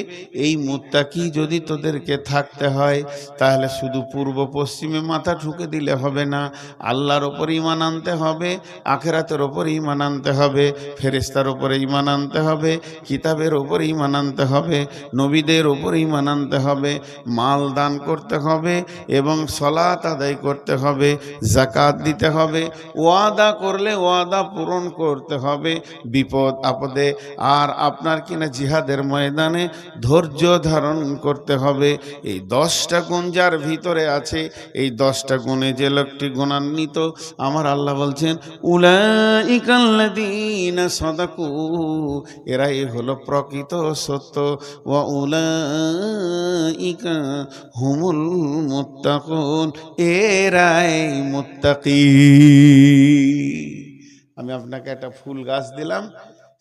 এই মুত্তাকি যদি তোদেরকে থাকতে হয় তাহলে শুধু পূর্ব পশ্চিমে মাথা ঠুকে দিলে হবে না, আল্লাহর ওপর ঈমান আনতে হবে, আখিরাতের ওপর ঈমান আনতে হবে, ফেরেশতার ওপর ঈমান আনতে হবে, কিতাবের ওপর ঈমান আনতে হবে, নবীদের ওপর ঈমান আনতে হবে, মাল দান করতে হবে এবং সালাত আদায় করতে হবে, যাকাত দিতে হবে, ওয়াদা করলে ওয়াদা পূরণ করতে হবে, বিপদ আপদে আর আপনার কিনা জিহাদের ময়দানে ধৈর্য ধারণ করতে হবে। এই 10টা গুণ যার ভিতরে আছে, এই 10টা গুণে যে লোকটি গুণান্বিত, আমার আল্লাহ বলছেন উলাইকাল্লাযীনা সাদাকু, এরাই হলো প্রকৃত সত্য, ওয়া উলাইকা হুমুল মুত্তাকুন, এরাই মুত্তাকি। আমি আপনাকে একটা ফুল গাছ দিলাম,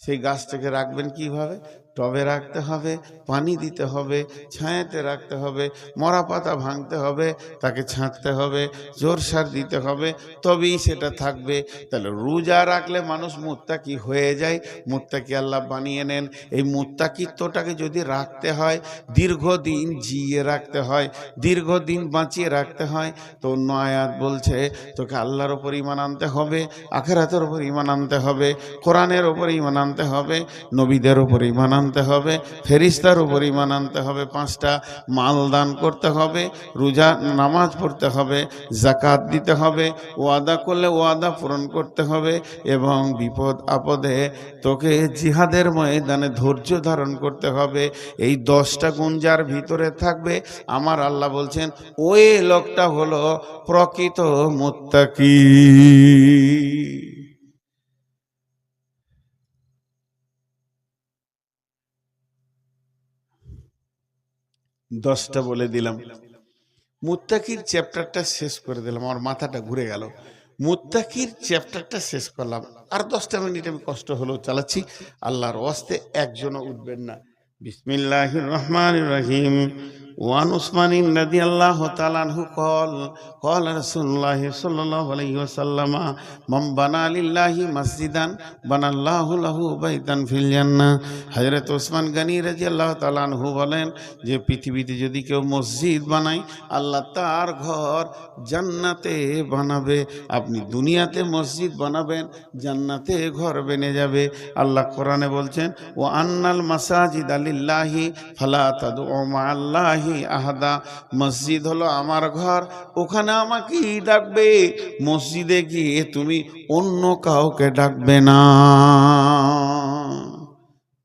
সেই গাছটাকে রাখবেন কিভাবে? টবে রাখতে হবে, পানি দিতে হবে, ছায়াতে রাখতে হবে, মরা পাতা ভাঙতে হবে, তাকে ছাঁটতে হবে, জোর সার দিতে হবে, তবেই সেটা থাকবে। তাহলে রোজা রাখলে মানুষ মুত্তাকি হয়ে যায়, মুত্তাকি আল্লাহ বানিয়ে নেন। এই মুত্তাকিত্বটাকে যদি রাখতে হয়, দীর্ঘদিন জিয়ে রাখতে হয়, দীর্ঘদিন বাঁচিয়ে রাখতে হয়, তো অন্য আয়াত বলছে তোকে আল্লাহর ওপর ঈমান আনতে হবে, আখিরাতের ওপর ঈমান আনতে হবে, কোরআনের ওপর ঈমান আনতে হবে, নবীদের ওপর ঈমান আনতে হবে, ফেরেশতার উপর ঈমান আনতে হবে, 5টা মাল দান করতে হবে, রোজা নামাজ পড়তে হবে, যাকাত দিতে হবে, ওয়াদা করলে ওয়াদা পূরণ করতে হবে এবং বিপদ আপদে তোকে জিহাদের ময়দানে ধৈর্য ধারণ করতে হবে। এই 10টা গুণ যার ভিতরে থাকবে, আমার আল্লাহ বলছেন ওই লোকটা হলো প্রকৃত মুত্তাকি। 10টা বলে দিলাম, মুত্তাকির চ্যাপ্টারটা শেষ করে দিলাম, আমার মাথাটা ঘুরে গেল। মুত্তাকির চ্যাপ্টারটা শেষ করলাম, আর 10টা মিনিট আমি কষ্ট হলেও চালাচ্ছি, আল্লাহর ওয়াস্তে একজনও উঠবেন না। বিসমিল্লাহির রহমানির রহিম। ওয়ান উসমানিন রাদিয়াল্লাহু তাআলা আনহু قال رسول الله صلى الله عليه وسلم من بنى لله مسجدا بنى الله له بيتا في الجنة। হযরত ওসমান গনি রাদিয়াল্লাহু তাআলা আনহু বলেন যে পৃথিবীতে যদি কেউ মসজিদ বানায়, আল্লাহ তার ঘর জান্নাতে বানাবে। আপনি দুনিয়াতে মসজিদ বানাবেন, জান্নাতে ঘর বেনে যাবে। আল্লাহ কোরআনে বলছেন ও আন্নাল মাসাজিদ লিল্লাহি ফালা তাদউ মাআল্লাহি আহাদা। মসজিদ হলো আমার ঘর, ওখানে আমাকেই ডাকবে, মসজিদে গিয়ে তুমি অন্য কাউকে ডাকবে না।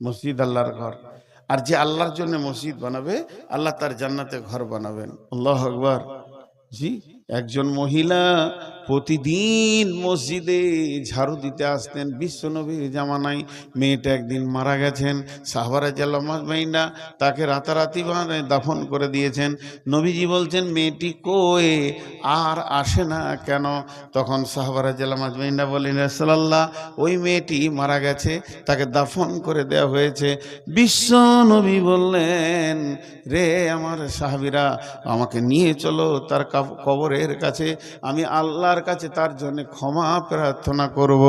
মসজিদ আল্লাহর ঘর, আর যে আল্লাহর জন্য মসজিদ বানাবে, আল্লাহ তার জান্নাতে ঘর বানাবেন। আল্লাহু আকবার। জি, একজন মহিলা প্রতিদিন মসজিদে ঝাড়ু দিতে আসতেন। বিশ্বনবীর জামানায় মেয়েটা একদিন মারা গেছেন, সাহাবারা জাল্লামাজমাইনা তাকে রাতারাতি দাফন করে দিয়েছেন। নবীজি বলছেন মেয়েটি কই, আর আসে না কেন? তখন সাহাবারা জাল্লামাজমাইনা বলেন রাসূলুল্লাহ, ওই মেয়েটি মারা গেছে, তাকে দাফন করে দেওয়া হয়েছে। বিশ্ব নবী বললেন, রে আমার সাহাবীরা, আমাকে নিয়ে চলো তার কবরের কাছে, আমি আল্লাহর কাছে তার জন্য ক্ষমা প্রার্থনা করব।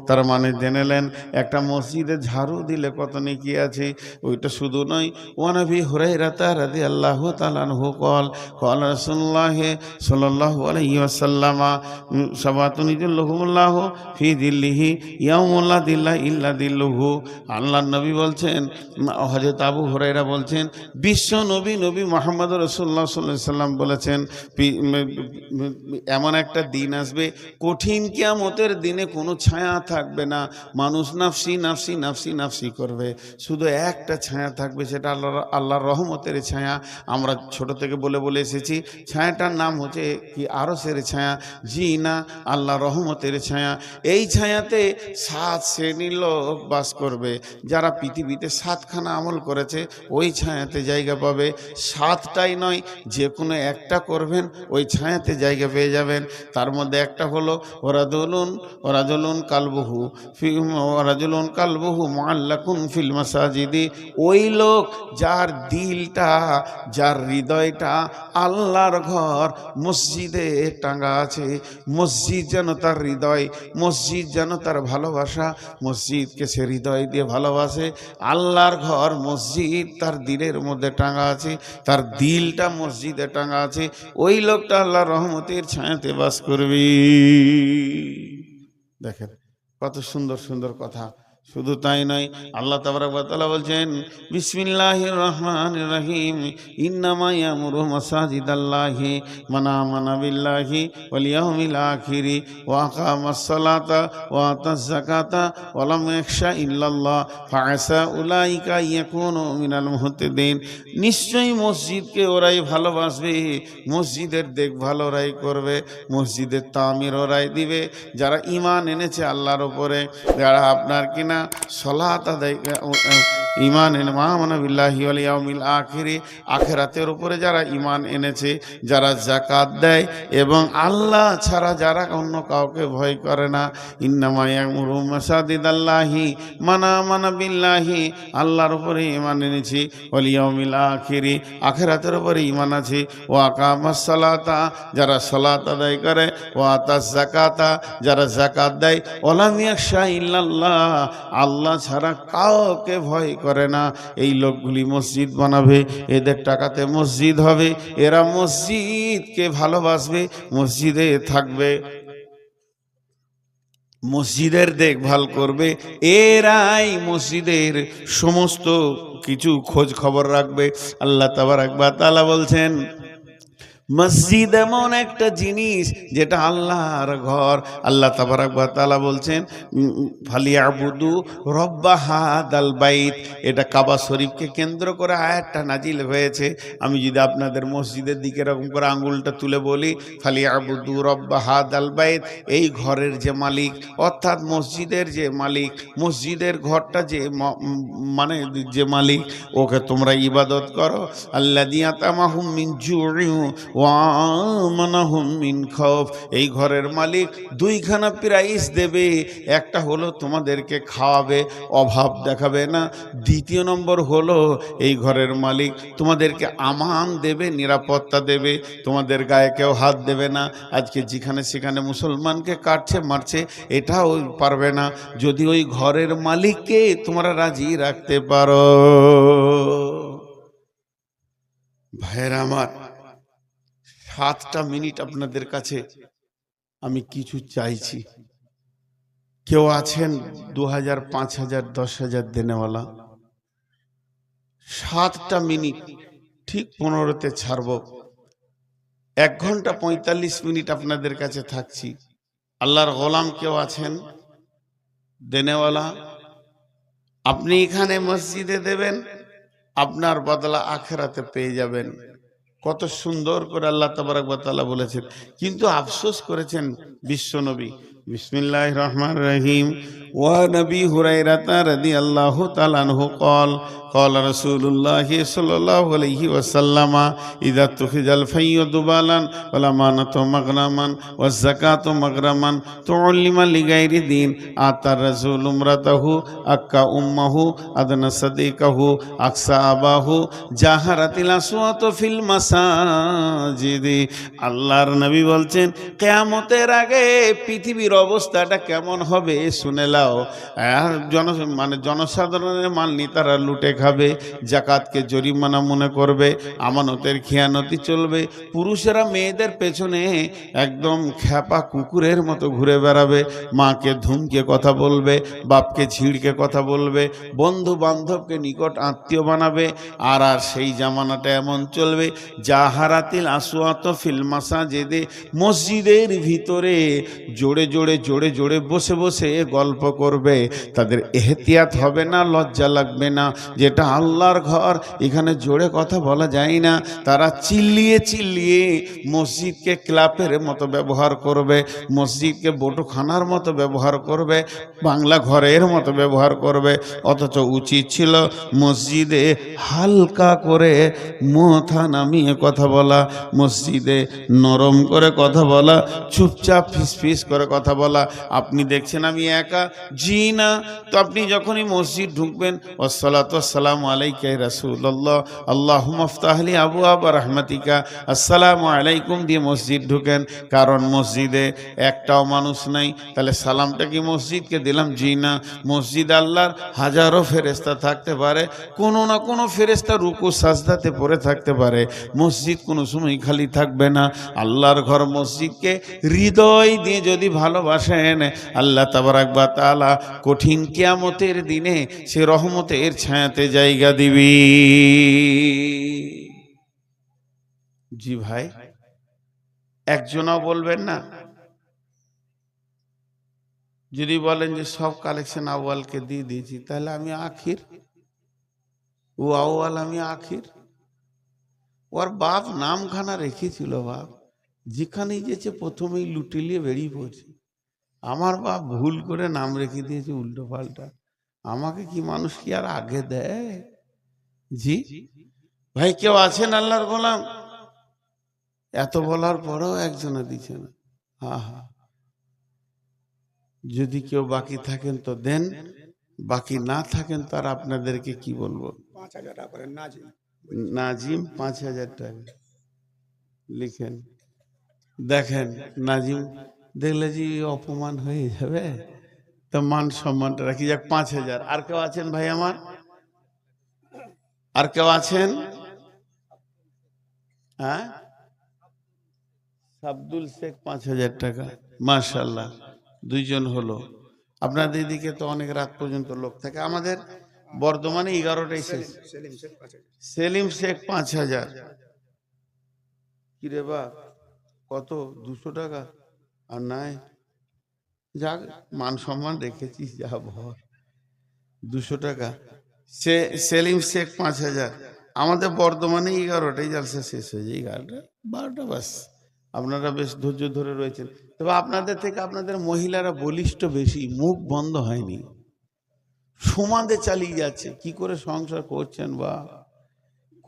তার মানে জেনেলেন একটা মসজিদে ঝাড়ু দিলে কত নেকি আছে। ওইটা শুধু নয়, ওয়ানাবি হুরায়রা রাদিয়াল্লাহু তাআলা আনহু قال রাসূলুল্লাহ সাল্লাল্লাহু আলাইহি ওয়াসাল্লাম সাবাতুন ইযিল্লুহুমুল্লাহু ফি যিল্লিহি ইয়াউমুল লা যিল্লা ইল্লা যিল্লুহু। আল্লাহর নবী বলছেন, হযরত আবু হুরায়রা বলছেন, বিশ্ব নবী নবী মুহাম্মদ রাসূলুল্লাহ সাল্লাল্লাহু আলাইহি ওয়াসাল্লাম বলেছেন, এমন একটা দিন আসবে, কঠিন কিয়ামতের দিনে কোনো ছায়া থাকবে না, মানুষ নাফসি নাফসি নাফসি নাফসি করবে, শুধু একটা ছায়া থাকবে, সেটা আল্লাহর রহমতের ছায়া। আমরা ছোট থেকে বলে বলে এসেছি, ছায়াটার নাম হচ্ছে কি আরশের ছায়া। জি না, আল্লাহর রহমতের ছায়া। এই ছায়াতে 7 শ্রেণীর লোক বাস করবে। যারা পৃথিবীতে 7খানা আমল করেছে ওই ছায়াতে জায়গা পাবে। 7টাই নয়, যে কোনো একটা করবেন ওই ছায়াতে জায়গা পেয়ে যাবেন। তার মধ্যে একটা হলো ওরাজুলুন কালবুহু মুআল্লাকুন ফিল মাসাজিদি। ওই লোক যার দিলটা, যার হৃদয়টা আল্লাহর ঘর মসজিদে টাঙ্গা আছে। মসজিদ যেন তার হৃদয়, মসজিদ যেন তার ভালোবাসা, মসজিদকে সে হৃদয় দিয়ে ভালোবাসে। আল্লাহর ঘর মসজিদ তার দিলের মধ্যে টাঙ্গা আছে, তার দিলটা মসজিদে টাঙ্গা আছে। ওই লোকটা আল্লাহর রহমতের ছায়াতে বাস করবে। দেখেন কত সুন্দর সুন্দর কথা। শুধু তাই নয়, আল্লাহ তাবারক ওয়া তাআলা বলছেন, বিসমিল্লাহির রহমানির রহিম, ইন্নামা ইয়ামুরু মাসাজিদাল্লাহি মান আমানা বিল্লাহি ওয়াল ইয়াউমিল আখিরি ওয়া আকামাস সালাতা ওয়া আতাজ যাকাতা ওয়া লাম ইয়াখশা ইল্লাল্লাহ ফাআসা উলাইকা ইয়াকুনু মিনাল মুহতাদিন। নিশ্চয়ই মসজিদকে ওরাই ভালোবাসবে, মসজিদের দেখভাল ওরাই করবে, মসজিদের তামির ওরাই দিবে যারা ঈমান এনেছে আল্লাহর উপরে, যারা আপনার কিনা সলাত আদায় ঈমান এনে আমানা বিল্লাহি ওয়াল ইয়াউমিল আখিরি, আখিরাতের উপরে যারা ঈমান এনেছে, যারা যাকাত দেয় এবং আল্লাহ ছাড়া যারা অন্য কাউকে ভয় করে না। ইন্নামা ইয়ামুরু মাসাজিদাল্লাহি মান আমানা বিল্লাহি, আল্লাহর উপরে ঈমান এনেছি, ওয়াল ইয়াউমিল আখিরি, আখিরাতের উপরে ঈমান আছে, ওয়া আকামাস সালাতা, যারা সালাত আদায় করে, ওয়া আতাজ যাকাতা, যারা যাকাত দেয়, ওয়া লাম ইয়াখশা ইল্লাল্লাহ, আল্লাহ ছাড়া কাউকে ভয় করে না। এই লোকগুলি মসজিদ বানাবে, এদের টাকাতে মসজিদ হবে, এরা মসজিদকে ভালোবাসবে, মসজিদে থাকবে, মসজিদের দেখভাল করবে, এরাই মসজিদের সমস্ত কিছু খোঁজ খবর রাখবে। আল্লাহ তাবারক ওয়া তাআলা বলছেন, মসজিদ এমন একটা জিনিস যেটা আল্লাহর ঘর। আল্লাহ তাবারক ওয়া তাআলা বলছেন, ফালিয়াবুদু রব্বা হাদাল বাইত। এটা কাবা শরীফকে কেন্দ্র করে আয়াতটা নাজিল হয়েছে। আমি যদি আপনাদের মসজিদের দিকে এরকম করে আঙ্গুলটা তুলে বলি, ফালিয়াবুদু রব্বা হাদাল বাইত, এই ঘরের যে মালিক, অর্থাৎ মসজিদের যে মালিক, মসজিদের ঘরটা যে মানে যে মালিক, ওকে তোমরা ইবাদত করো। আল্লাযী আতামাহুম মিন জু'ইন ওয়া আমানাহুম মিন খাউফ। এই ঘরের মালিক দুইখানা প্রাইজ দেবে, একটা হলো তোমাদেরকে খাওয়াবে, অভাব দেখাবে না। দ্বিতীয় নম্বর হলো এই ঘরের মালিক তোমাদেরকে আমান দেবে, নিরাপত্তা দেবে, তোমাদের গায়ে কেউ হাত দেবে না। আজকে যেখানে সেখানে মুসলমানকে কাটছে মারছে, এটাও পারবে না, যদি ওই ঘরের মালিককে তোমরা রাজি রাখতে পারো। ভাইরা আমার, 7টা মিনিট আপনাদের কাছে আমি কিছু চাইছি। কেউ আছেন 2000, 5000, 10,000 দেনেওয়ালা? 7টা মিনিট ঠিক 15তে ছাড়ব। 1 ঘন্টা 45 মিনিট আপনাদের কাছে থাকছি। আল্লাহর গোলাম কেউ আছেন দেনেওয়ালা? আপনি এখানে মসজিদে দেবেন, আপনার বদলা আখিরাতে পেয়ে যাবেন। কত সুন্দর করে আল্লাহ তাবারক ওয়া তাআলা বলেছেন, কিন্তু আফসোস করেছেন বিশ্বনবী। বিসমিল্লাহির রহমানির রহিম। ওয়া নবী হুরায়রা রাদিয়াল্লাহু তাআলা আনহু قال قال رسول الله صلى الله عليه وسلم اذا اتخذ الفي دبالا والامانه مغرما والزكاه مغرما تعلم لغير دين اتى الرسول امرته اكا امه ادنى صديقه اقصى اباه جاهرت الاصوات في المساجد। আল্লাহর নবী বলছেন কিয়ামতের আগে পৃথিবীর অবস্থাটা কেমন হবে শুনে লাও। জনসাধারণের মাল নি তারা লুটে খাবে, জাকাতকে জরিমানা মনে করবে, আমানতের খেয়ানতি চলবে, পুরুষেরা মেয়েদের পেছনে একদম খ্যাপা কুকুরের মতো ঘুরে বেড়াবে, মাকে ধুমকে কথা বলবে, বাপকে ঝিড়কে কথা বলবে, বন্ধু বান্ধবকে নিকট আত্মীয় বানাবে। আর সেই জামানাটা এমন চলবে, জাহারাতিল আসওয়াত ফিল মাসাজিদে, মসজিদের ভিতরে জোরে জোরে জোরে জোরে বসে বসে গল্প করবে। তাদের এহতিয়াত হবে না, লজ্জা লাগবে না, যেটা আল্লাহর ঘর, এখানে জোরে কথা বলা যায় না। তারা চিল্লিয়ে চিল্লিয়ে মসজিদকে ক্লাবের মতো ব্যবহার করবে, মসজিদকে বটুখানার মতো ব্যবহার করবে, বাংলা ঘরের মতো ব্যবহার করবে। অথচ উচিত ছিল মসজিদে হালকা করে মাথা নামিয়ে কথা বলা, মসজিদে নরম করে কথা বলা, চুপচাপ ফিসফিস করে কথা বলা। আপনি দেখছেন আমি একা, জি না, তো আপনি যখনই মসজিদ ঢুকবেন ওয়াসসালাতু ওয়াসসালামু আলাইকা ইয়া রাসূলুল্লাহ আল্লাহুম্মা ইফতাহলি আবওয়াবা রাহমাতিকা আসসালামু আলাইকুম দিয়ে মসজিদ ঢুকেন। কারণ মসজিদে একটাও মানুষ নাই, তাহলে সালামটা কি মসজিদকে দিলাম? জি না, মসজিদ আল্লাহর হাজারো ফেরেশতা থাকতে পারে, কোনো না কোনো ফেরেশতা রুকু সাজদাতে পড়ে থাকতে পারে, মসজিদ কোনো সময় খালি থাকবে না। আল্লাহর ঘর মসজিদকে হৃদয় দিয়ে যদি ভালোবাসেন, আল্লাহ তাবারক ওয়া তাআলা কঠিন কিয়ামতের দিনে সে রহমতের ছায়াতে জায়গা দিবি। জি ভাই, একজনও বলবেন না। যদি বলেন যে সব কালেকশন আউয়ালকে দিয়ে দিয়েছি, তাহলে আমি আখির, ও আউয়াল আমি আখির। ওর বাপ নামখানা রেখেছিল, বাপ যেখানেই যেছে প্রথমেই লুটিলিয়ে বেরিয়ে পড়ছে। আমার বাপ ভুল করে নাম রেখে দিয়েছে উল্টো পাল্টা, আমাকে কি মানুষ কি আর আগে দেয়? জি ভাই, কেউ আছেন আল্লাহর গোলাম? এত বলার পরেও একজনে দিচ্ছে না। হ্যাঁ হ্যাঁ, যদি কেউ বাকি থাকেন তো দেন, বাকি না থাকেন তার আপনাদেরকে কি বলবো, 5,000 টাকা করে নাজিম 5,000 টাকা লিখেন। দেখেন নাজিম দেখলে যে অপমান হয়ে যাবে, তো মান সম্মানটা রাখি, যাক 5,000। আর কেউ আছেন ভাই আমার? আর কেউ আছেন? হ্যাঁ, আব্দুল শেখ 5,000 টাকা, মাশাআল্লাহ, দুইজন হলো। আপনাদের দিকে তো অনেক রাত পর্যন্ত লোক থাকে, আমাদের বর্ধমানে 11টাই শেষ। সেলিম শেখ 5,000। কিরে বা কত? 200 টাকা আর নাই, যাক মান সম্মান রেখেছি, যা ভর 200 টাকা। সেলিম শেখ 5,000। আমাদের বর্ধমানে 11টাই জালসা শেষ হয়ে যায়, 11টা 12টা বাস। আপনারা বেশ ধৈর্য ধরে রয়েছেন, তবে আপনাদের থেকে আপনাদের মহিলারা বলিষ্ঠ বেশি, মুখ বন্ধ হয়নি, সমাদে চালিয়ে যাচ্ছে। কি করে সংসার করছেন বা,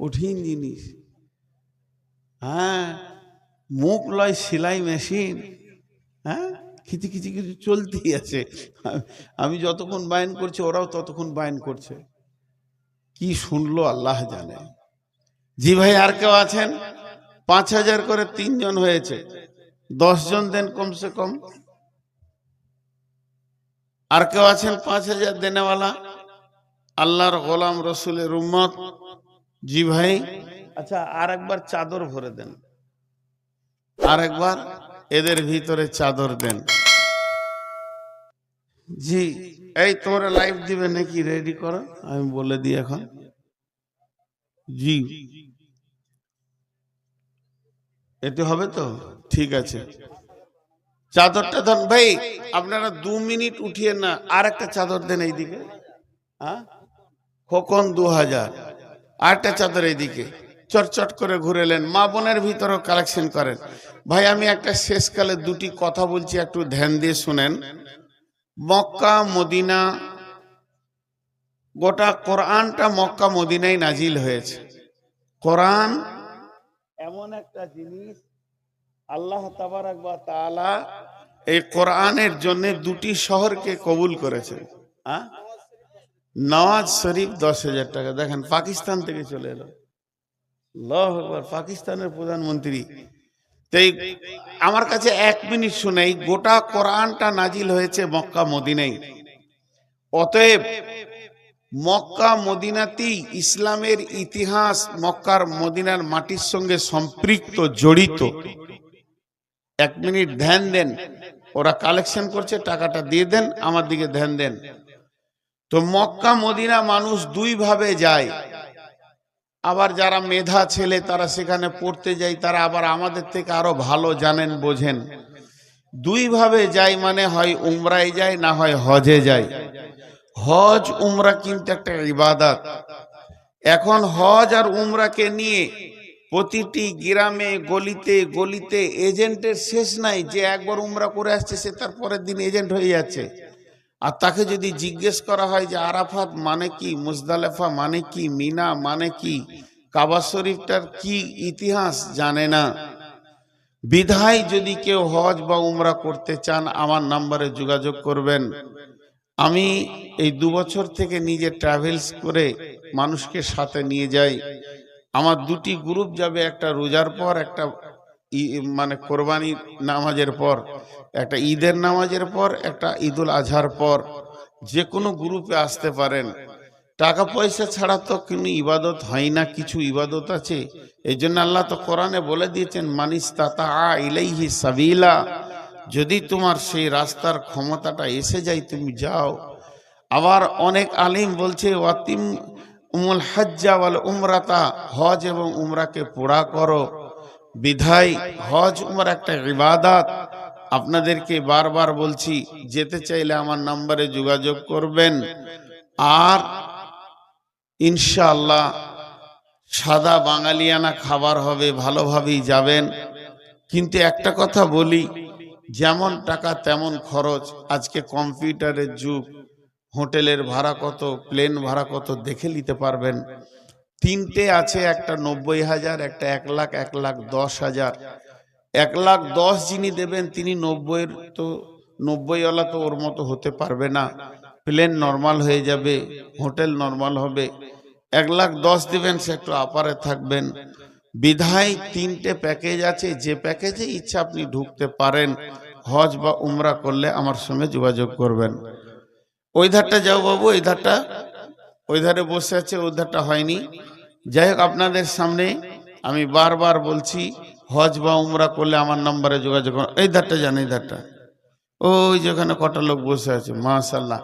কঠিন জিনিস। হ্যাঁ, মুখ লয় সেলাই মেশিন, হ্যাঁ কিছু কিছু কিছু চলতেই আছে। আমি যতক্ষণ বায়ন করছি ওরাও ততক্ষণ বায়ন করছে, কি শুনলো আল্লাহ জানে। জি ভাই, আর কেউ আছেন? 5,000 করে 3 জন হয়েছে, 10 জন দেন কমসে কম। আর কেউ আছেন 5,000 দেনেওয়ালা? আল্লাহর গোলাম রসুলের উম্মত। জি ভাই, আচ্ছা আর একবার চাদর ভরে দেন, আর একবার এদের ভিতরে চাদর দেন। জি, এই তোমরা লাইভ দিবে নাকি? রেডি করো, আমি বলে দিই এখন। জি, এতে হবে তো? ঠিক আছে, চাদরটা ধন ভাই, আপনারা 2 মিনিট উঠিয়ে না, আর একটা চাদর দেন এইদিকে। হ্যাঁ, খোকন 2000, আরেকটা চাদর এইদিকে, চটচট করে ঘুরে এলেন, মা বোনের ভিতরেও কালেকশন করেন। ভাই আমি একটা শেষকালে দুটি কথা বলছি, একটু ধ্যান দিয়ে শুনেন। মক্কা মদিনা, গোটা কোরআনটা মক্কা মদিনায় নাজিল হয়েছে। কোরআন এমন একটা জিনিস, আল্লাহ তাবারাক ওয়া তাআলা এই কোরআনের জন্য দুটি শহরকে কবুল করেছেন। নওয়াজ শরীফ 10,000 টাকা। দেখেন পাকিস্তান থেকে চলে এলো, আল্লাহু আকবার, পাকিস্তানের প্রধানমন্ত্রী। তাই আমার কাছে 1 মিনিট শুনেই, গোটা কোরআনটা নাজিল হয়েছে মক্কা মদিনায়। অতএব মক্কা মদিনাতেই ইসলামের ইতিহাস মক্কার মদিনার মাটির সঙ্গে সম্পৃক্ত, জড়িত। 1 মিনিট ধ্যান দেন, ওরা কালেকশন করছে, টাকাটা দিয়ে দেন, আমার দিকে ধ্যান দেন। তো মক্কা মদিনা মানুষ দুই ভাবে যায়। আবার যারা মেধা ছেলে তারা সেখানে পড়তে যায়, তারা আবার আমাদের থেকে আরো ভালো জানেন বোঝেন। দুই ভাবে যায়, মানে হয় উমরায় যায়, না হয় হজে যায়। হজ উমরা কিন্তু একটা ইবাদত। এখন হজ আর উমরাকে নিয়ে প্রতিটি গ্রামে গলিতে গলিতে এজেন্টের শেষ নাই। যে একবার উমরা করে আসছে সে তার পরের দিন এজেন্ট হয়ে যাচ্ছে। আর তাকে যদি জিজ্ঞেস করা হয় যে আরাফাত মানে কি, মুজদালেফা মানে কি, মিনা মানে কি, কাবা শরীফটার কি ইতিহাস জানে না। বিধায় যদি কেউ হজ বা উমরা করতে চান আমার নম্বরে যোগাযোগ করবেন। আমি এই 2 বছর থেকে নিজে ট্রাভেলস করে মানুষকে সাথে নিয়ে যাই। আমার 2টি গ্রুপ যাবে, একটা রোজার পর, একটা মানে কোরবানির নামাজের পর, একটা ঈদের নামাজের পর, একটা ঈদুল আজহার পর। যে কোনো গ্রুপে আসতে পারেন। টাকা পয়সা ছাড়া তো কোনো ইবাদত হয় না, কিছু ইবাদত আছে। এই জন্য আল্লাহ তো কোরআনে বলে দিয়েছেন, মানিস্তাতা ইলাইহি সাবিলা, যদি তোমার সেই রাস্তার ক্ষমতাটা এসে যায় তুমি যাও। আবার অনেক আলিম বলছে ওয়াতিম উমুল হজ্জা ওয়াল উমরাতা, হজ এবং উমরাকে পুরা করো। বিধায় হজ উমরা একটা ইবাদত। আপনাদেরকে বারবার বলছি, যেতে চাইলে আমার নম্বরে যোগাযোগ করবেন। আর ইনশাআল্লাহ সাদা বাঙালিয়ানা খাবার হবে, ভালোভাবেই যাবেন। কিন্তু একটা কথা বলি, যেমন টাকা তেমন খরচ। আজকে কম্পিউটারের যুগ, হোটেলের ভাড়া কত, প্লেন ভাড়া কত দেখে নিতে পারবেন। 3টে আছে, একটা 90,000, একটা 1 লাখ, 1,10,000। 1,10,000 যিনি দেবেন তিনি 90-এর তো 90-ওয়ালা তো ওর মতো হতে পারবে না। প্লেন নর্মাল হয়ে যাবে, হোটেল নর্মাল হবে। 1,10,000 দেবেন, সে একটু আপারে থাকবেন। বিধায় 3টে প্যাকেজ আছে, যে প্যাকেজে ইচ্ছা আপনি ঢুকতে পারেন। হজ বা উমরা করলে আমার সঙ্গে যোগাযোগ করবেন। ওই ধারটা যাও বাবু, এই ধারটা, ওই ধারে বসে আছে, ওই ধারটা হয়নি। যাই হোক, আপনাদের সামনে আমি বারবার বলছি, হজ বা উমরা করলে আমার নম্বরে যোগাযোগ করুন। এই ধারটা জান, এই ধারটা, ওই যেখানে কটা লোক বসে আছে, মাশাআল্লাহ।